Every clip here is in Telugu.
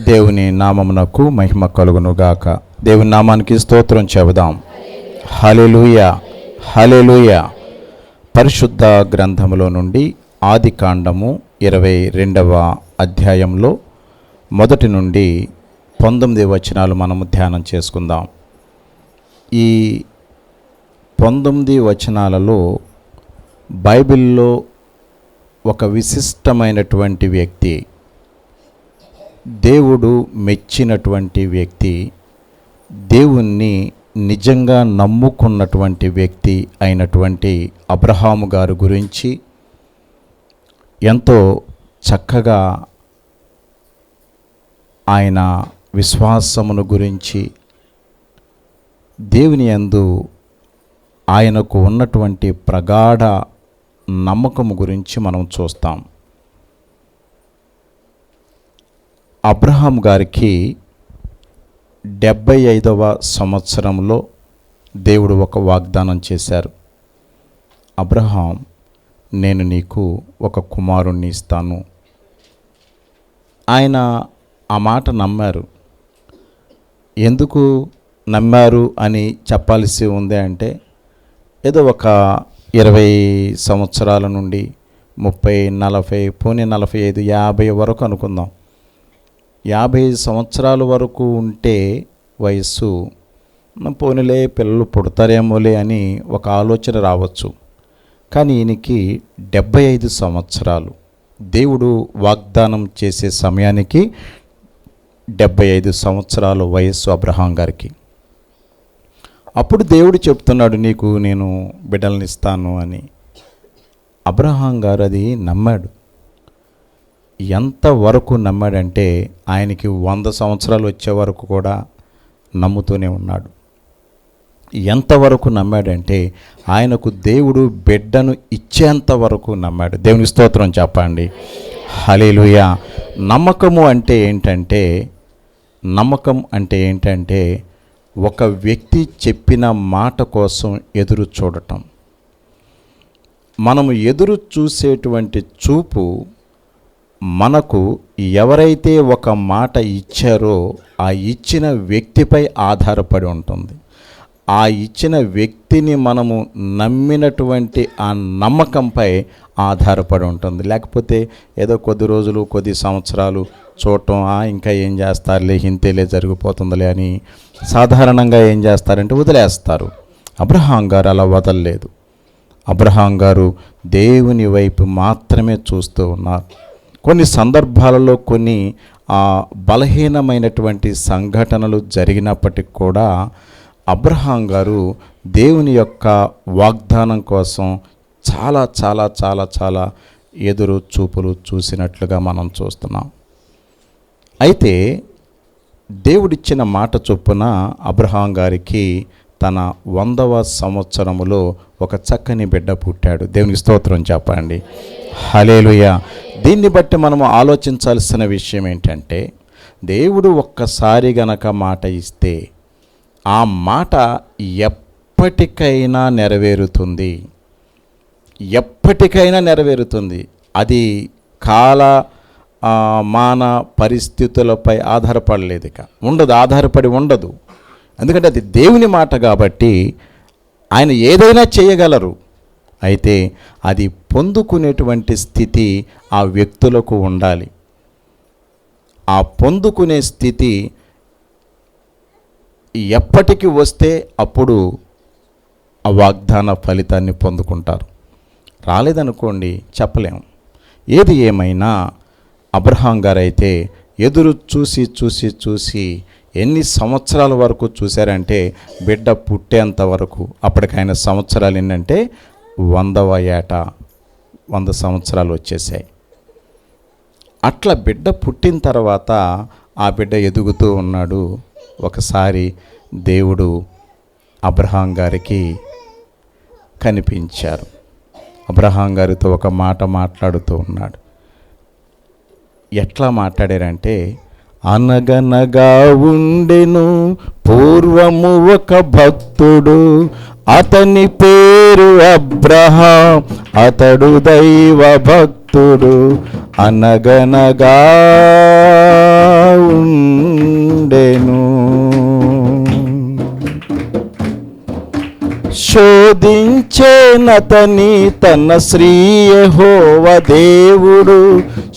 దేవుని నామమునకు మహిమ కలుగునుగాక. దేవుని నామానికి స్తోత్రం చెబుదాం. హల్లెలూయా, హల్లెలూయా. పరిశుద్ధ గ్రంథములో నుండి ఆదికాండము 22వ అధ్యాయంలో 1 నుండి 19 వచనాలు మనము ధ్యానం చేసుకుందాం. ఈ 19 వచనాలలో బైబిల్లో ఒక విశిష్టమైనటువంటి వ్యక్తి, దేవుడు మెచ్చినటువంటి వ్యక్తి, దేవుణ్ణి నిజంగా నమ్ముకున్నటువంటి వ్యక్తి అయినటువంటి అబ్రహాము గారి గురించి ఎంతో చక్కగా ఆయన విశ్వాసమును గురించి, దేవుని యందు ఆయనకు ఉన్నటువంటి ప్రగాఢ నమ్మకము గురించి మనం చూస్తాం. అబ్రహాం గారికి 75వ సంవత్సరంలో దేవుడు ఒక వాగ్దానం చేశారు. అబ్రహాం, నేను నీకు ఒక కుమారుణ్ణి ఇస్తాను. ఆయన ఆ మాట నమ్మారు. ఎందుకు నమ్మారు అని చెప్పాల్సి ఉంది అంటే, ఏదో ఒక 20 సంవత్సరాల నుండి 30, 40, పోనీ 45, 50 వరకు అనుకుందాం. 50 సంవత్సరాల వరకు ఉంటే వయస్సు, పోనీలే పిల్లలు పుడతారేమోలే అని ఒక ఆలోచన రావచ్చు. కానీ ఈయనకి 75 సంవత్సరాలు. దేవుడు వాగ్దానం చేసే సమయానికి 75 సంవత్సరాల వయస్సు అబ్రహాం గారికి. అప్పుడు దేవుడు చెప్తున్నాడు, నీకు నేను బిడ్డలను ఇస్తాను అని. అబ్రహాం గారు అది నమ్మాడు. ఎంతవరకు నమ్మాడంటే ఆయనకి 100 సంవత్సరాలు వచ్చే వరకు కూడా నమ్ముతూనే ఉన్నాడు. ఎంతవరకు నమ్మాడంటే ఆయనకు దేవుడు బిడ్డను ఇచ్చేంత వరకు నమ్మాడు. దేవునికి స్తోత్రం చెప్పండి. హల్లెలూయా. నమ్మకం అంటే ఏంటంటే ఒక వ్యక్తి చెప్పిన మాట కోసం ఎదురు చూడటం. మనము ఎదురు చూసేటువంటి చూపు మనకు ఎవరైతే ఒక మాట ఇచ్చారో ఆ ఇచ్చిన వ్యక్తిపై ఆధారపడి ఉంటుంది. ఆ ఇచ్చిన వ్యక్తిని మనము నమ్మినటువంటి ఆ నమ్మకంపై ఆధారపడి ఉంటుంది. లేకపోతే ఏదో కొద్ది రోజులు, కొద్ది సంవత్సరాలు చూడటం, ఇంకా ఏం చేస్తారులే, ఇంతేలే జరిగిపోతుందిలే అని సాధారణంగా ఏం చేస్తారంటే వదిలేస్తారు. అబ్రహాం గారు అలా వదలలేదు. అబ్రహాం గారు దేవుని వైపు మాత్రమే చూస్తూ ఉన్నారు. కొన్ని సందర్భాలలో కొన్ని బలహీనమైనటువంటి సంఘటనలు జరిగినప్పటికి కూడా అబ్రహాం గారు దేవుని యొక్క వాగ్దానం కోసం చాలా చాలా చాలా చాలా ఎదురు చూపులు చూసినట్లుగా మనం చూస్తున్నాం. అయితే దేవుడిచ్చిన మాట చొప్పున అబ్రహాం గారికి తన 100వ సంవత్సరములో ఒక చక్కని బిడ్డ పుట్టాడు. దేవునికి స్తోత్రం చెప్పండి. హల్లెలూయా. దీన్ని బట్టి మనము ఆలోచించాల్సిన విషయం ఏంటంటే, దేవుడు ఒక్కసారి గనక మాట ఇస్తే ఆ మాట ఎప్పటికైనా నెరవేరుతుంది. ఎప్పటికైనా నెరవేరుతుంది. అది కాల మాన పరిస్థితులపై ఆధారపడలేదు, ఆధారపడి ఉండదు. ఎందుకంటే అది దేవుని మాట కాబట్టి ఆయన ఏదైనా చేయగలరు. అయితే అది పొందుకునేటువంటి స్థితి ఆ వ్యక్తులకు ఉండాలి. ఆ పొందుకునే స్థితి ఎప్పటికి వస్తే అప్పుడు ఆ వాగ్దాన ఫలితాన్ని పొందుకుంటారు. రాలేదనుకోండి, చెప్పలేము. ఏది ఏమైనా అబ్రహాం గారైతే ఎదురు చూసి ఎన్ని సంవత్సరాల వరకు చూశారంటే బిడ్డ పుట్టేంత వరకు. అప్పటికైన సంవత్సరాలు ఏంటంటే 100వ ఏట, 100 సంవత్సరాలు వచ్చేసాయి. అట్లా బిడ్డ పుట్టిన తర్వాత ఆ బిడ్డ ఎదుగుతూ ఉన్నాడు. ఒకసారి దేవుడు అబ్రహాం గారికి కనిపించారు. అబ్రహాం గారితో ఒక మాట మాట్లాడుతూ ఉన్నాడు. ఎట్లా మాట్లాడారంటే, అనగనగా ఉండెను పూర్వము ఒక భక్తుడు, అతని పేరు అబ్రహాం, అతడు దైవ భక్తుడు. అనగనగా శోధించేనతని తన శ్రీ యెహోవా దేవుడు,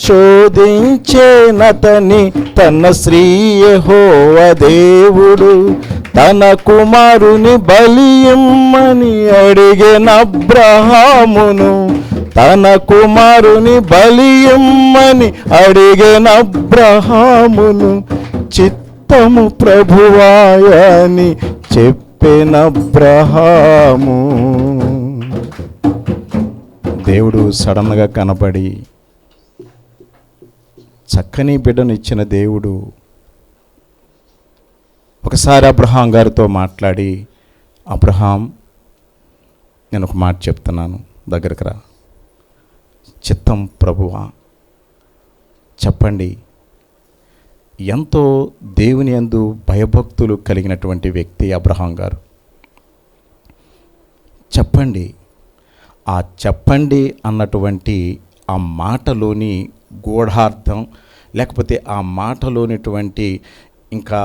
శోధించేనతని తన శ్రీ యెహోవా దేవుడు. తన కుమారుని బలి ఇమ్మని అడిగిన అబ్రహామును, తన కుమారుని బలి ఇమ్మని అడిగిన అబ్రహామును, చిత్తము ప్రభువాయని చెప్పిన అబ్రహాము. దేవుడు సడన్గా కనపడి చక్కని బిడ్డను ఇచ్చిన దేవుడు ఒకసారి అబ్రహాం గారితో మాట్లాడి, అబ్రహాం, నేను ఒక మాట చెప్తున్నాను, దగ్గరకు రా. చిత్తం ప్రభువా, చెప్పండి. ఎంతో దేవుని యందు భయభక్తులు కలిగినటువంటి వ్యక్తి అబ్రహాం గారు. చెప్పండి. ఆ చెప్పండి అన్నటువంటి ఆ మాటలోని గూఢార్థం, లేకపోతే ఆ మాటలోనిటువంటి ఇంకా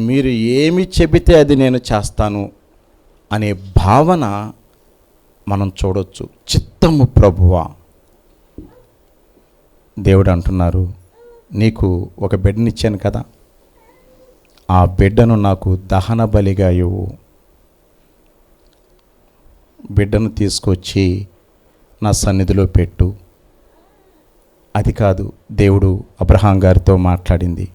మీరు ఏమి చెబితే అది నేను చేస్తాను అనే భావన మనం చూడొచ్చు. చిత్తము ప్రభువా. దేవుడు అంటున్నారు, నీకు ఒక బిడ్డనిచ్చాను కదా, ఆ బిడ్డను నాకు దహన బలిగా ఇవ్వు. బిడ్డను తీసుకొచ్చి నా సన్నిధిలో పెట్టు. అది కాదు దేవుడు అబ్రహాం గారితో మాట్లాడింది.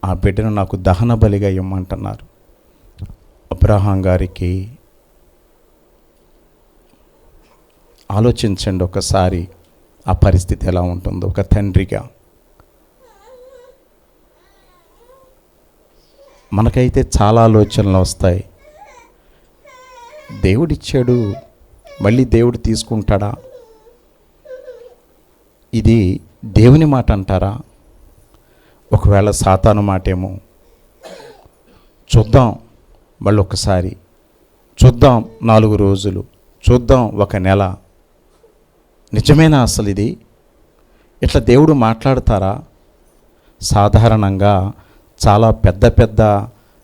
ఆ బిడ్డను నాకు దహన బలిగా ఇవ్వమంటున్నారు. అబ్రహాం గారికి ఆలోచించండి ఒకసారి, ఆ పరిస్థితి ఎలా ఉంటుందో. ఒక తండ్రిగా మనకైతే చాలా ఆలోచనలు వస్తాయి. దేవుడిచ్చాడు, మళ్ళీ దేవుడు తీసుకుంటాడా? ఇది దేవుని మాట అంటారా? ఒకవేళ సాతాను మాటేమో. చూద్దాం మళ్ళీ ఒకసారి, చూద్దాం 4 రోజులు, చూద్దాం 1 నెల. నిజమేనా అసలు ఇది? ఇట్లా దేవుడు మాట్లాడతారా? సాధారణంగా చాలా పెద్ద పెద్ద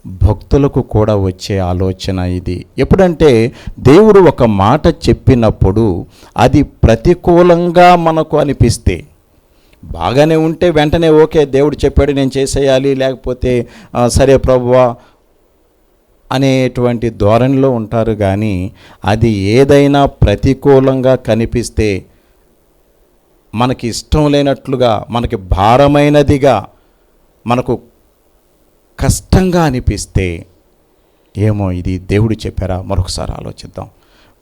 భక్తులకు కూడా వచ్చే ఆలోచన ఇది. ఎప్పుడంటే దేవుడు ఒక మాట చెప్పినప్పుడు అది ప్రతికూలంగా మనకు అనిపిస్తే, బాగానే ఉంటే వెంటనే ఓకే దేవుడు చెప్పాడు నేను చేసేయాలి, లేకపోతే సరే ప్రభువా అనేటువంటి ధోరణిలో ఉంటారు. కానీ అది ఏదైనా ప్రతికూలంగా కనిపిస్తే, మనకి ఇష్టం లేనట్లుగా, మనకి భారమైనదిగా, మనకు కష్టంగా అనిపిస్తే, ఏమో ఇది దేవుడు చెప్పారా, మరొకసారి ఆలోచిద్దాం.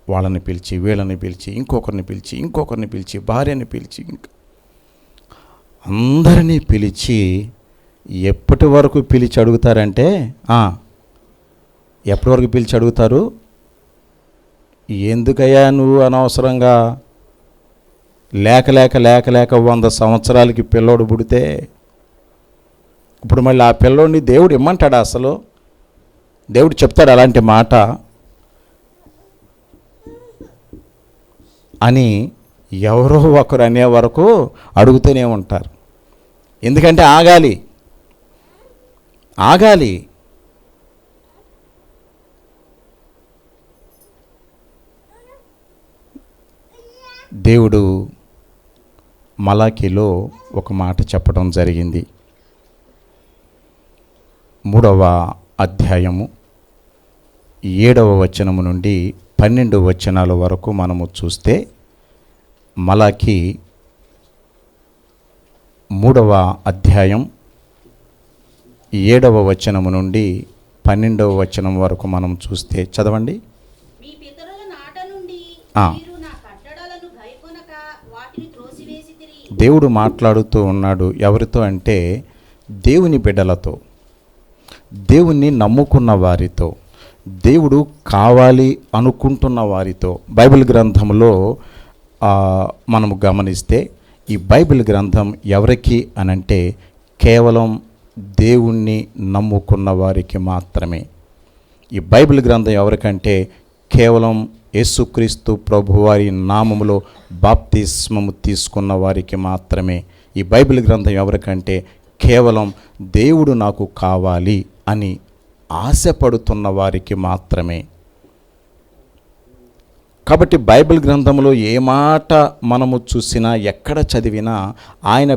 వాళ్ళని పిలిచి, వీళ్ళని పిలిచి, ఇంకొకరిని పిలిచి, ఇంకొకరిని పిలిచి, భార్యని పిలిచి, అందరినీ పిలిచి ఎప్పటి వరకు పిలిచి అడుగుతారంటే, ఎప్పటి వరకు పిలిచి అడుగుతారు? ఎందుకయ్యా నువ్వు అనవసరంగా లేక లేక లేక లేక 100 సంవత్సరాలకి పిల్లోడు పుడితే ఇప్పుడు మళ్ళీ ఆ పిల్లోడిని దేవుడు ఇమ్మంటాడా? అసలు దేవుడు చెప్తాడు అలాంటి మాట అని ఎవరో ఒకరు అనే వరకు అడుగుతూనే ఉంటారు. ఎందుకంటే ఆగాలి. దేవుడు మలాకీలో ఒక మాట చెప్పడం జరిగింది. 3వ అధ్యాయము 7వ వచనము నుండి 12 వచనాల వరకు మనము చూస్తే, మలాకీ 3వ అధ్యాయం 7వ వచనము నుండి 12వ వచనం వరకు మనం చూస్తే, చదవండి. దేవుడు మాట్లాడుతూ ఉన్నాడు. ఎవరితో అంటే దేవుని బిడ్డలతో, దేవుణ్ణి నమ్ముకున్న వారితో, దేవుడు కావాలి అనుకుంటున్న వారితో. బైబిల్ గ్రంథంలో మనము గమనిస్తే ఈ బైబిల్ గ్రంథం ఎవరికి అనంటే కేవలం దేవుణ్ణి నమ్ముకున్న వారికి మాత్రమే. ఈ బైబిల్ గ్రంథం ఎవరికంటే కేవలం యేసుక్రీస్తు ప్రభువారి నామములో బాప్తిస్మము తీసుకున్న వారికి మాత్రమే. ఈ బైబిల్ గ్రంథం ఎవరికంటే కేవలం దేవుడు నాకు కావాలి అని ఆశపడుతున్న వారికి మాత్రమే. కాబట్టి బైబిల్ గ్రంథంలో ఏ మాట మనము చూసినా ఎక్కడ చదివినా ఆయన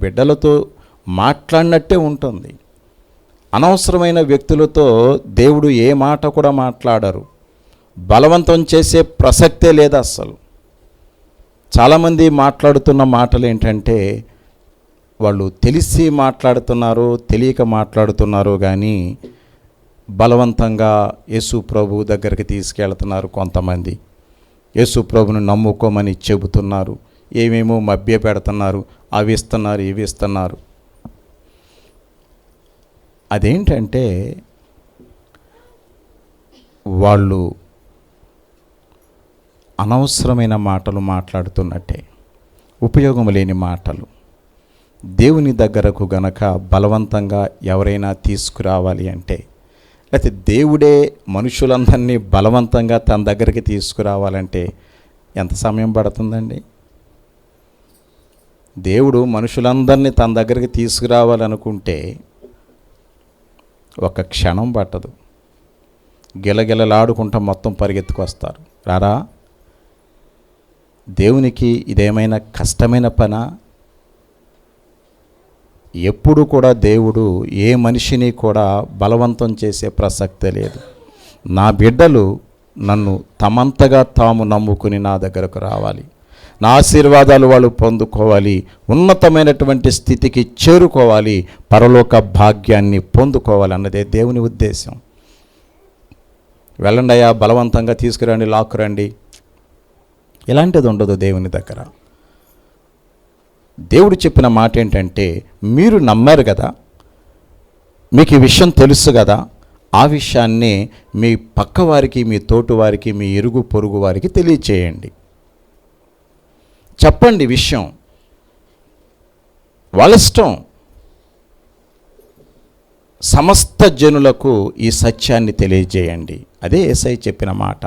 బిడ్డలతో మాట్లాడినట్టే ఉంటుంది. అనవసరమైన వ్యక్తులతో దేవుడు ఏ మాట కూడా మాట్లాడరు. బలవంతం చేసే ప్రసక్తే లేదు అస్సలు. చాలామంది మాట్లాడుతున్న మాటలు ఏంటంటే వాళ్ళు తెలిసి మాట్లాడుతున్నారో తెలియక మాట్లాడుతున్నారో కానీ బలవంతంగా యేసు ప్రభు దగ్గరికి తీసుకెళ్తున్నారు. కొంతమంది యేసు ప్రభును నమ్ముకోమని చెబుతున్నారు, ఏమేమో మభ్య పెడుతున్నారు, అవి ఇస్తున్నారు, ఇవి ఇస్తున్నారు. అదేంటంటే వాళ్ళు అనవసరమైన మాటలు మాట్లాడుతున్నట్టే, ఉపయోగం లేని మాటలు. దేవుని దగ్గరకు గనక బలవంతంగా ఎవరైనా తీసుకురావాలి అంటే, లేకపోతే దేవుడే మనుషులందరినీ బలవంతంగా తన దగ్గరికి తీసుకురావాలంటే ఎంత సమయం పడుతుందండి? దేవుడు మనుషులందరినీ తన దగ్గరికి తీసుకురావాలనుకుంటే ఒక క్షణం పట్టదు. గిలగిలలాడుకుంటా మొత్తం పరిగెత్తుకొస్తారు. రారా, దేవునికి ఇదేమైనా కష్టమైన పనా? ఎప్పుడు కూడా దేవుడు ఏ మనిషిని కూడా బలవంతం చేసే ప్రసక్తే లేదు. నా బిడ్డలు నన్ను తమంతగా తాము నమ్ముకుని నా దగ్గరకు రావాలి, నా ఆశీర్వాదాలు వాళ్ళు పొందుకోవాలి, ఉన్నతమైనటువంటి స్థితికి చేరుకోవాలి, పరలోక భాగ్యాన్ని పొందుకోవాలి అన్నదే దేవుని ఉద్దేశం. వెళ్ళండి అయ్యా, బలవంతంగా తీసుకురండి, లాక్కురండి, ఇలాంటిది ఉండదు దేవుని దగ్గర. దేవుడు చెప్పిన మాట ఏంటంటే, మీరు నమ్మారు కదా, మీకు ఈ విషయం తెలుసు కదా, ఆ విషయాన్ని మీ పక్కవారికి, మీ తోటి వారికి, మీ ఇరుగు పొరుగు వారికి తెలియచేయండి, చెప్పండి విషయం. వాళ్ళ ఇష్టం. సమస్త జనులకు ఈ సత్యాన్ని తెలియజేయండి. అదే యేసయ్య చెప్పిన మాట.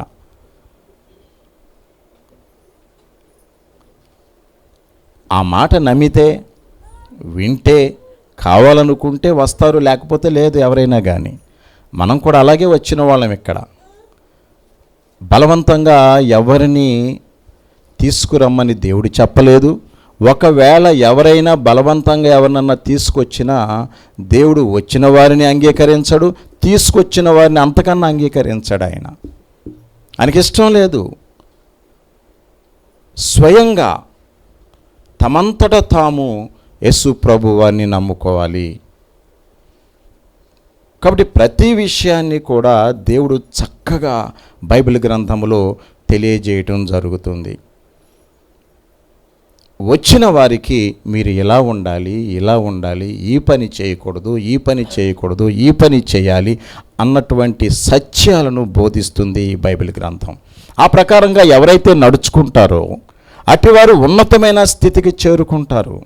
ఆ మాట నమ్మితే, వింటే, కావాలనుకుంటే వస్తారు, లేకపోతే లేదు ఎవరైనా కానీ. మనం కూడా అలాగే వచ్చిన వాళ్ళం. ఇక్కడ బలవంతంగా ఎవరిని తీసుకురమ్మని దేవుడు చెప్పలేదు. ఒకవేళ ఎవరైనా బలవంతంగా ఎవరినన్నా తీసుకొచ్చినా దేవుడు వచ్చిన వారిని అంగీకరించడు, తీసుకొచ్చిన వారిని అంతకన్నా అంగీకరించడు. ఆయనకి ఇష్టం లేదు. స్వయంగా తమంతట తాము యేసు ప్రభు వారిని నమ్ముకోవాలి. కాబట్టి ప్రతి విషయాన్ని కూడా దేవుడు చక్కగా బైబిల్ గ్రంథంలో తెలియజేయటం జరుగుతుంది. వచ్చిన వారికి మీరు ఇలా ఉండాలి, ఇలా ఉండాలి, ఈ పని చేయకూడదు, ఈ పని చేయకూడదు, ఈ పని చేయాలి అన్నటువంటి సత్యాలను బోధిస్తుంది ఈ బైబిల్ గ్రంథం. ఆ ప్రకారంగా ఎవరైతే నడుచుకుంటారో అటివారు ఉన్నతమైన స్థితికి చేరుకుంటారు,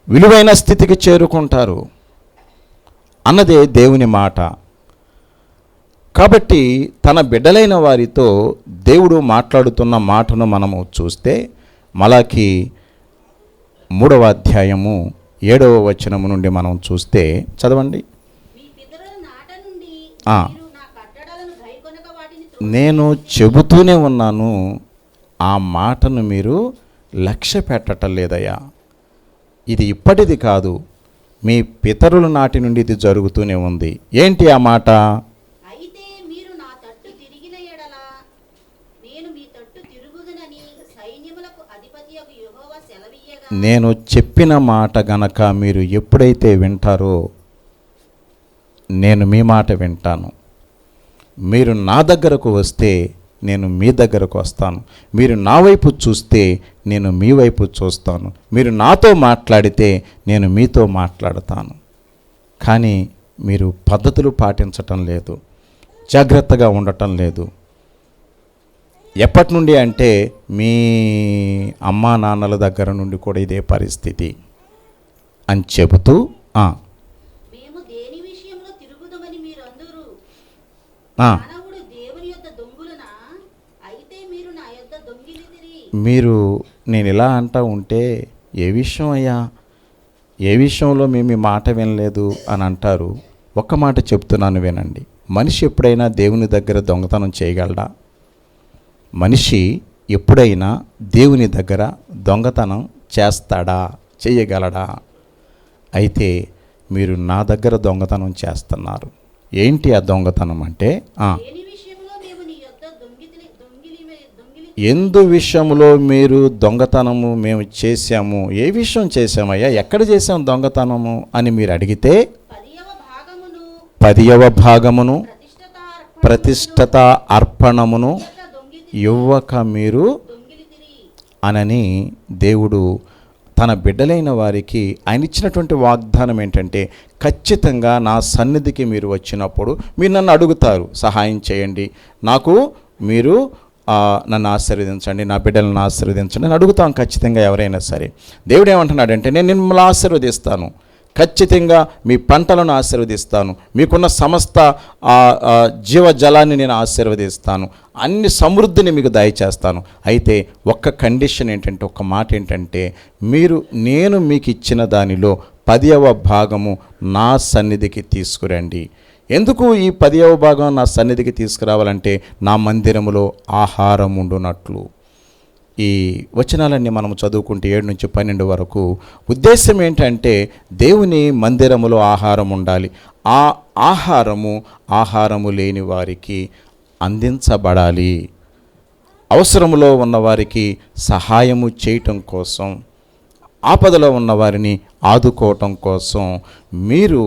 విలువైన స్థితికి చేరుకుంటారు అన్నదే దేవుని మాట. కాబట్టి తన బిడ్డలైన వారితో దేవుడు మాట్లాడుతున్న మాటను మనము చూస్తే మలాకి 3వ అధ్యాయము 7వ వచనము నుండి మనం చూస్తే చదవండి. నేను చెబుతూనే ఉన్నాను, ఆ మాటను మీరు లక్ష్య పెట్టటం లేదయ్యా. ఇది ఇప్పటిది కాదు, మీ పితరుల నాటి నుండి ఇది జరుగుతూనే ఉంది. ఏంటి ఆ మాట? నేను చెప్పిన మాట గనక మీరు ఎప్పుడైతే వింటారో నేను మీ మాట వింటాను. మీరు నా దగ్గరకు వస్తే నేను మీ దగ్గరకు వస్తాను. మీరు నా వైపు చూస్తే నేను మీ వైపు చూస్తాను. మీరు నాతో మాట్లాడితే నేను మీతో మాట్లాడతాను. కానీ మీరు పద్ధతులు పాటించటం లేదు, జాగ్రత్తగా ఉండటం లేదు. ఎప్పటి నుండి అంటే మీ అమ్మా నాన్నల దగ్గర నుండి కూడా ఇదే పరిస్థితి అని చెబుతూ మీరు నేను ఇలా అంటా ఉంటే ఏ విషయం అయ్యా, ఏ విషయంలో మేము ఈ మాట వినలేదు అని అంటారు. ఒక్క మాట చెప్తున్నాను వినండి. మనిషి ఎప్పుడైనా దేవుని దగ్గర దొంగతనం చేయగలడా? మనిషి ఎప్పుడైనా దేవుని దగ్గర దొంగతనం చేస్తాడా, చేయగలడా? అయితే మీరు నా దగ్గర దొంగతనం చేస్తున్నారు. ఏంటి ఆ దొంగతనం అంటే, ఎందు విషయంలో మీరు దొంగతనము మేము చేశాము, ఏ విషయం చేశామయ్యా, ఎక్కడ చేసాము దొంగతనము అని మీరు అడిగితే, 10వ భాగమును ప్రతిష్ఠత అర్పణమును ఇవ్వక మీరు అనని దేవుడు తన బిడ్డలైన వారికి ఆయన ఇచ్చినటువంటి వాగ్దానం ఏంటంటే, ఖచ్చితంగా నా సన్నిధికి మీరు వచ్చినప్పుడు మీరు నన్ను అడుగుతారు, సహాయం చేయండి, నాకు మీరు నన్ను ఆశీర్వదించండి, నా బిడ్డలను ఆశీర్వదించండి అని అడుగుతాం ఖచ్చితంగా ఎవరైనా సరే. దేవుడు ఏమంటున్నాడంటే, నేను మిమ్మల్ని ఆశీర్వదిస్తాను, ఖచ్చితంగా మీ పంటలను ఆశీర్వదిస్తాను, మీకున్న సమస్త జీవజలాన్ని నేను ఆశీర్వదిస్తాను, అన్ని సమృద్ధిని మీకు దయచేస్తాను. అయితే ఒక్క కండిషన్ ఏంటంటే, ఒక్క మాట ఏంటంటే, నేను మీకు ఇచ్చిన దానిలో 10వ భాగము నా సన్నిధికి తీసుకురండి. ఎందుకు ఈ 10వ భాగం నా సన్నిధికి తీసుకురావాలంటే, నా మందిరములో ఆహారం ఉండునట్లు. ఈ వచనాలన్నీ మనం చదువుకుంటే 7 నుంచి 12 వరకు ఉద్దేశం ఏంటంటే, దేవుని మందిరములో ఆహారం ఉండాలి. ఆ ఆహారము లేని వారికి అందించబడాలి. అవసరములో ఉన్నవారికి సహాయము చేయటం కోసం, ఆపదలో ఉన్నవారిని ఆదుకోవటం కోసం, మీరు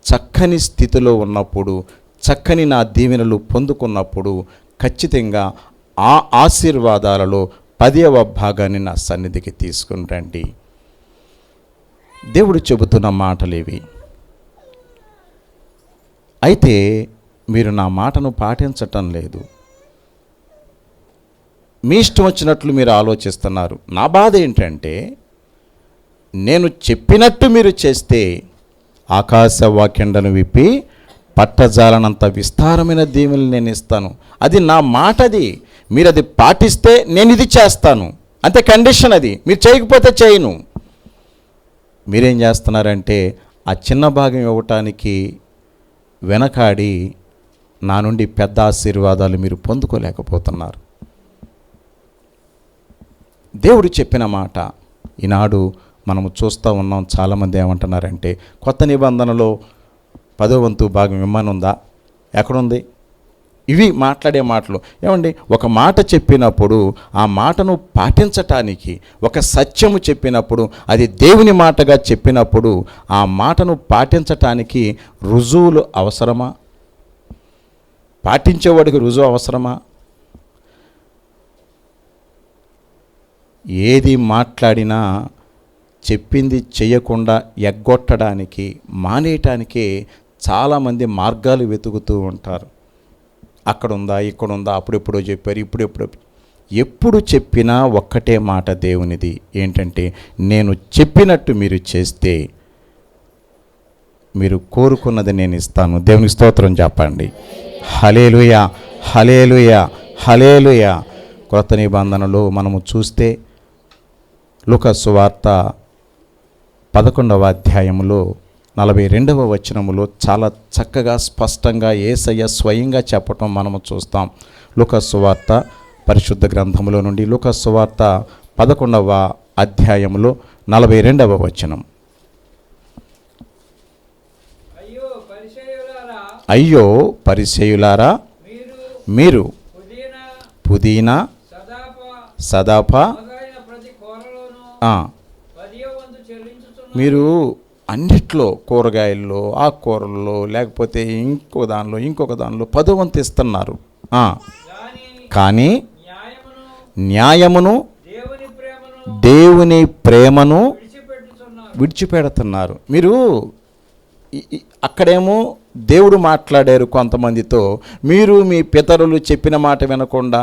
చక్కని స్థితిలో ఉన్నప్పుడు, చక్కని నా దీవెనలు పొందుకున్నప్పుడు ఖచ్చితంగా ఆ ఆశీర్వాదాలలో 10వ భాగాన్ని నా సన్నిధికి తీసుకుని రండి. దేవుడు చెబుతున్న మాటలేవి. అయితే మీరు నా మాటను పాటించటం లేదు, మీ ఇష్టం వచ్చినట్లు మీరు ఆలోచిస్తున్నారు. నా బాధ ఏంటంటే, నేను చెప్పినట్టు మీరు చేస్తే ఆకాశవాక్యండను విప్పి పట్టజాలనంత విస్తారమైన దీవెనలు నేను ఇస్తాను. అది నా మాటది. మీరు అది పాటిస్తే నేను ఇది చేస్తాను, అంతే కండిషన్. అది మీరు చేయకపోతే చేయను. మీరేం చేస్తున్నారంటే, ఆ చిన్న భాగం ఇవ్వటానికి వెనకాడి నా నుండి పెద్ద ఆశీర్వాదాలు మీరు పొందుకోలేకపోతున్నారు. దేవుడు చెప్పిన మాట ఈనాడు మనము చూస్తూ ఉన్నాం. చాలామంది ఏమంటున్నారంటే, కొత్త నిబంధనలో 10వ వంతు భాగం ఇమ్మనుందా? ఎక్కడుంది? ఇవి మాట్లాడే మాటలు. ఏమండి, ఒక మాట చెప్పినప్పుడు ఆ మాటను పాటించటానికి, ఒక సత్యము చెప్పినప్పుడు, అది దేవుని మాటగా చెప్పినప్పుడు ఆ మాటను పాటించటానికి రుజువులు అవసరమా? పాటించేవాడికి రుజువు అవసరమా? ఏది మాట్లాడినా చెప్పింది చేయకుండా ఎగ్గొట్టడానికి, మానేయటానికే చాలామంది మార్గాలు వెతుకుతూ ఉంటారు. అక్కడుందా, ఇక్కడుందా, అప్పుడెప్పుడో చెప్పారు, ఎప్పుడు చెప్పినా ఒక్కటే మాట దేవునిది ఏంటంటే, నేను చెప్పినట్టు మీరు చేస్తే మీరు కోరుకున్నది నేను ఇస్తాను. దేవునికి స్తోత్రం చెప్పండి. హల్లెలూయా, హల్లెలూయా, హల్లెలూయా. క్రొత్త నిబంధనలో మనము చూస్తే లూకా సువార్త 11వ అధ్యాయములో 42వ వచనములో చాలా చక్కగా స్పష్టంగా యేసయ్య స్వయంగా చెప్పటం మనము చూస్తాం. లూకా సువార్త పరిశుద్ధ గ్రంథములో నుండి లూకా సువార్త 11వ అధ్యాయములో 42వ వచనం. అయ్యో పరిసయ్యులారా, మీరు పుదీనా, సదాప, మీరు అన్నిట్లో, కూరగాయల్లో, ఆకుకూరల్లో, లేకపోతే ఇంకొక దానిలో 10వ వంతు ఇస్తున్నారు. కానీ న్యాయమును, దేవుని ప్రేమను విడిచిపెడుతున్నారు. మీరు అక్కడేమో దేవుడు మాట్లాడారు కొంతమందితో, మీరు మీ పితరులు చెప్పిన మాట వినకుండా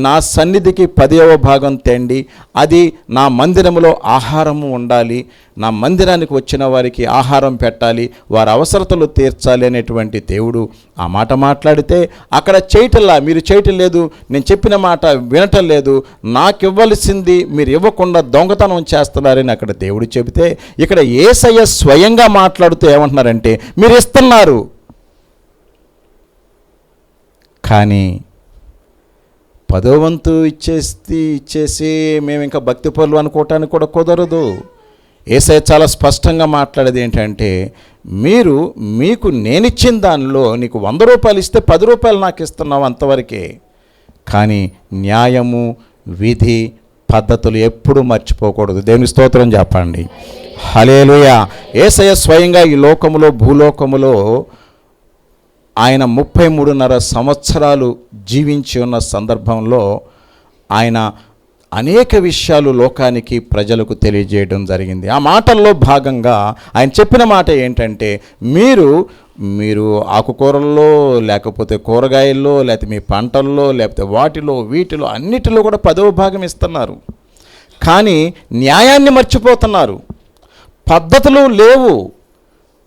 నా సన్నిధికి 10వ భాగం తేండి, అది నా మందిరములో ఆహారము ఉండాలి, నా మందిరానికి వచ్చిన వారికి ఆహారం పెట్టాలి, వారి అవసరతలు తీర్చాలి అనేటువంటి దేవుడు ఆ మాట మాట్లాడితే, అక్కడ చేయటంలా, మీరు చేయటం లేదు, నేను చెప్పిన మాట వినటం లేదు, నాకు ఇవ్వాల్సింది మీరు ఇవ్వకుండా దొంగతనం చేస్తున్నారని అక్కడ దేవుడు చెబితే, ఇక్కడ యేసయ్య స్వయంగా మాట్లాడుతూ ఏమంటున్నారంటే, మీరు ఇస్తున్నారు, కానీ 10వ వంతు ఇచ్చేసి మేము ఇంకా భక్తి పరులు అనుకోవటానికి కూడా కుదరదు. యేసయ్య చాలా స్పష్టంగా మాట్లాడేది ఏంటంటే, మీకు నేనిచ్చిన దానిలో నీకు 100 రూపాయలు ఇస్తే 10 రూపాయలు నాకు ఇస్తున్నావు, అంతవరకే. కానీ న్యాయము, విధి, పద్ధతులు ఎప్పుడూ మర్చిపోకూడదు. దేవుని స్తోత్రం చెప్పండి. హల్లెలూయా. యేసయ్య స్వయంగా ఈ భూలోకములో ఆయన 33.5 సంవత్సరాలు జీవించి ఉన్న సందర్భంలో ఆయన అనేక విషయాలు లోకానికి, ప్రజలకు తెలియజేయడం జరిగింది. ఆ మాటల్లో భాగంగా ఆయన చెప్పిన మాట ఏంటంటే, మీరు ఆకుకూరల్లో, లేకపోతే కూరగాయల్లో, లేకపోతే మీ పంటల్లో, లేకపోతే వీటిలో అన్నిటిలో కూడా 10వ భాగం ఇస్తున్నారు. కానీ న్యాయాన్ని మర్చిపోతున్నారు. పద్ధతులు లేవు,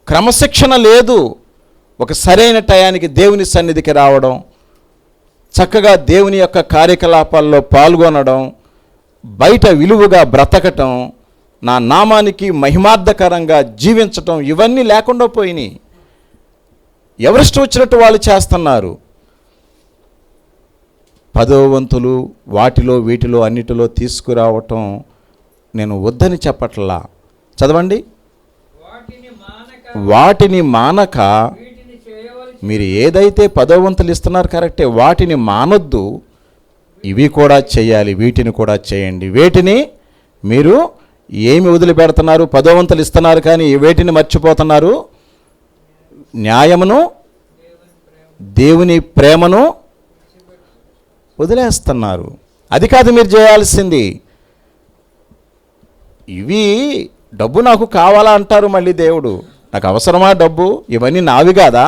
క్రమశిక్షణ లేదు. ఒక సరైన టయానికి దేవుని సన్నిధికి రావడం, చక్కగా దేవుని యొక్క కార్యకలాపాల్లో పాల్గొనడం, బయట విలువగా బ్రతకటం, నా నామానికి మహిమార్థకరంగా జీవించటం, ఇవన్నీ లేకుండా పోయినాయి. ఎవరిష్టం వచ్చినట్టు వాళ్ళు చేస్తున్నారు. 10వ వంతులు వీటిలో అన్నిటిలో తీసుకురావటం నేను వద్దని చెప్పట్లా. చదవండి. వాటిని మానక మీరు ఏదైతే 10వ వంతులు ఇస్తున్నారు కరెక్టే, వాటిని మానొద్దు. ఇవి కూడా చేయాలి, వీటిని కూడా చేయండి. వేటిని మీరు ఏమి వదిలిపెడుతున్నారు? 10వ వంతులు ఇస్తున్నారు కానీ వేటిని మర్చిపోతున్నారు? న్యాయమును, దేవుని ప్రేమను వదిలేస్తున్నారు. అది కాదు మీరు చేయాల్సింది. ఇవి డబ్బు నాకు కావాలా అంటారు మళ్ళీ దేవుడు. నాకు అవసరమా డబ్బు? ఇవన్నీ నావి కాదా?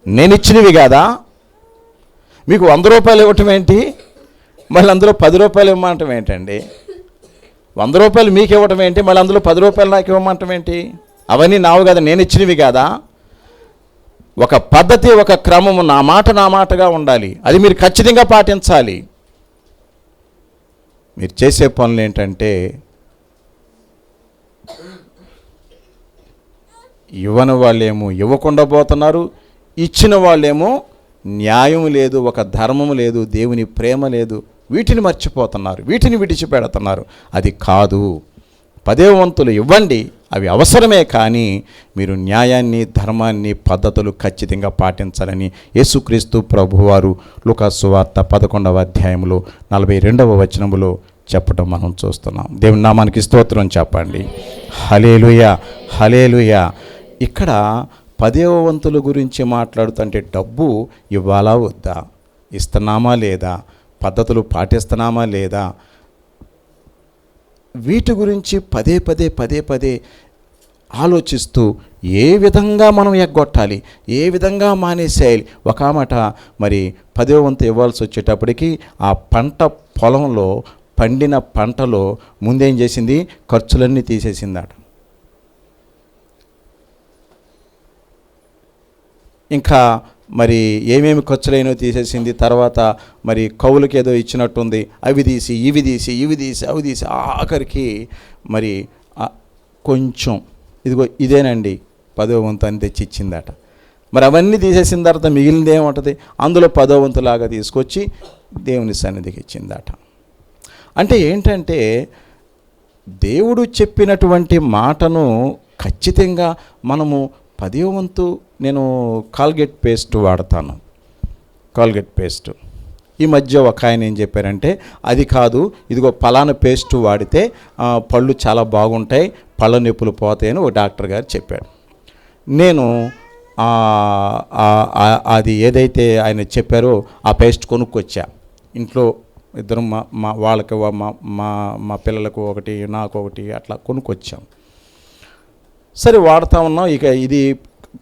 నేను ఇచ్చినవి కాదా? మీకు 100 రూపాయలు ఇవ్వటం ఏంటి? మళ్ళీ అందులో 10 రూపాయలు ఇవ్వమంటం ఏంటండి? 100 రూపాయలు మీకు ఇవ్వటం ఏంటి? మళ్ళీ అందులో 10 రూపాయలు నాకు ఇవ్వమంటం ఏంటి? అవన్నీ నావు కదా, నేను ఇచ్చినవి కాదా? ఒక పద్ధతి, ఒక క్రమము, నా మాటగా ఉండాలి. అది మీరు ఖచ్చితంగా పాటించాలి. మీరు చేసే పనులు ఏంటంటే, ఇవ్వని వాళ్ళేమో ఇవ్వకుండా పోతున్నారు, ఇచ్చిన వాళ్ళేమో న్యాయం లేదు, ఒక ధర్మం లేదు, దేవుని ప్రేమ లేదు. వీటిని మర్చిపోతున్నారు, వీటిని విడిచిపెడుతున్నారు. అది కాదు. 10వ వంతులు ఇవ్వండి, అవి అవసరమే. కానీ మీరు న్యాయాన్ని, ధర్మాన్ని, పద్ధతులు ఖచ్చితంగా పాటించాలని యేసుక్రీస్తు ప్రభువారు లూకాసు సువార్త 11వ అధ్యాయంలో 42వ వచనములో చెప్పటం మనం చూస్తున్నాం. దేవుని నామానికి స్తోత్రం చెప్పండి. హల్లెలూయా, హల్లెలూయా. ఇక్కడ 10వ వంతుల గురించి మాట్లాడుతుంటే డబ్బు ఇవ్వాలా వద్దా, ఇస్తున్నామా లేదా, పద్ధతులు పాటిస్తున్నామా లేదా, వీటి గురించి పదే ఆలోచిస్తూ ఏ విధంగా మనం ఎగ్గొట్టాలి, ఏ విధంగా మానేసేయాలి. ఒక మాట మరి 10వ వంతు ఇవ్వాల్సి వచ్చేటప్పటికి ఆ పంట పొలంలో పండిన పంటలో ముందేం చేసింది? ఖర్చులన్నీ తీసేసిందట. ఇంకా మరి ఏమేమి ఖర్చులైనో తీసేసింది. తర్వాత మరి కౌలుకి ఏదో ఇచ్చినట్టుంది, అవి తీసి ఇవి తీసి ఆఖరికి మరి కొంచెం ఇదేనండి 10వ వంతు అని తెచ్చి ఇచ్చిందట. మరి అవన్నీ తీసేసిన తర్వాత మిగిలింది ఏముంటుంది? అందులో 10వ వంతులాగా తీసుకొచ్చి దేవుని సన్నిధికి ఇచ్చిందట. అంటే ఏంటంటే, దేవుడు చెప్పినటువంటి మాటను ఖచ్చితంగా మనము 10వ వంతు. నేను కాల్గేట్ పేస్ట్ వాడతాను. కాల్గేట్ పేస్ట్ ఈ మధ్య ఒక ఆయన ఏం చెప్పారంటే, అది కాదు, ఇదిగో పలానా పేస్ట్ వాడితే పళ్ళు చాలా బాగుంటాయి, పళ్ళ నొప్పులు పోతాయని ఒక డాక్టర్ గారు చెప్పాడు. నేను అది ఏదైతే ఆయన చెప్పారో ఆ పేస్ట్ కొనుక్కొచ్చా. ఇంట్లో ఇద్దరం మా వాళ్ళకి మా పిల్లలకు ఒకటి, నాకు ఒకటి, అట్లా కొనుక్కొచ్చాం. సరే వాడుతూ ఉన్నాం. ఇక ఇది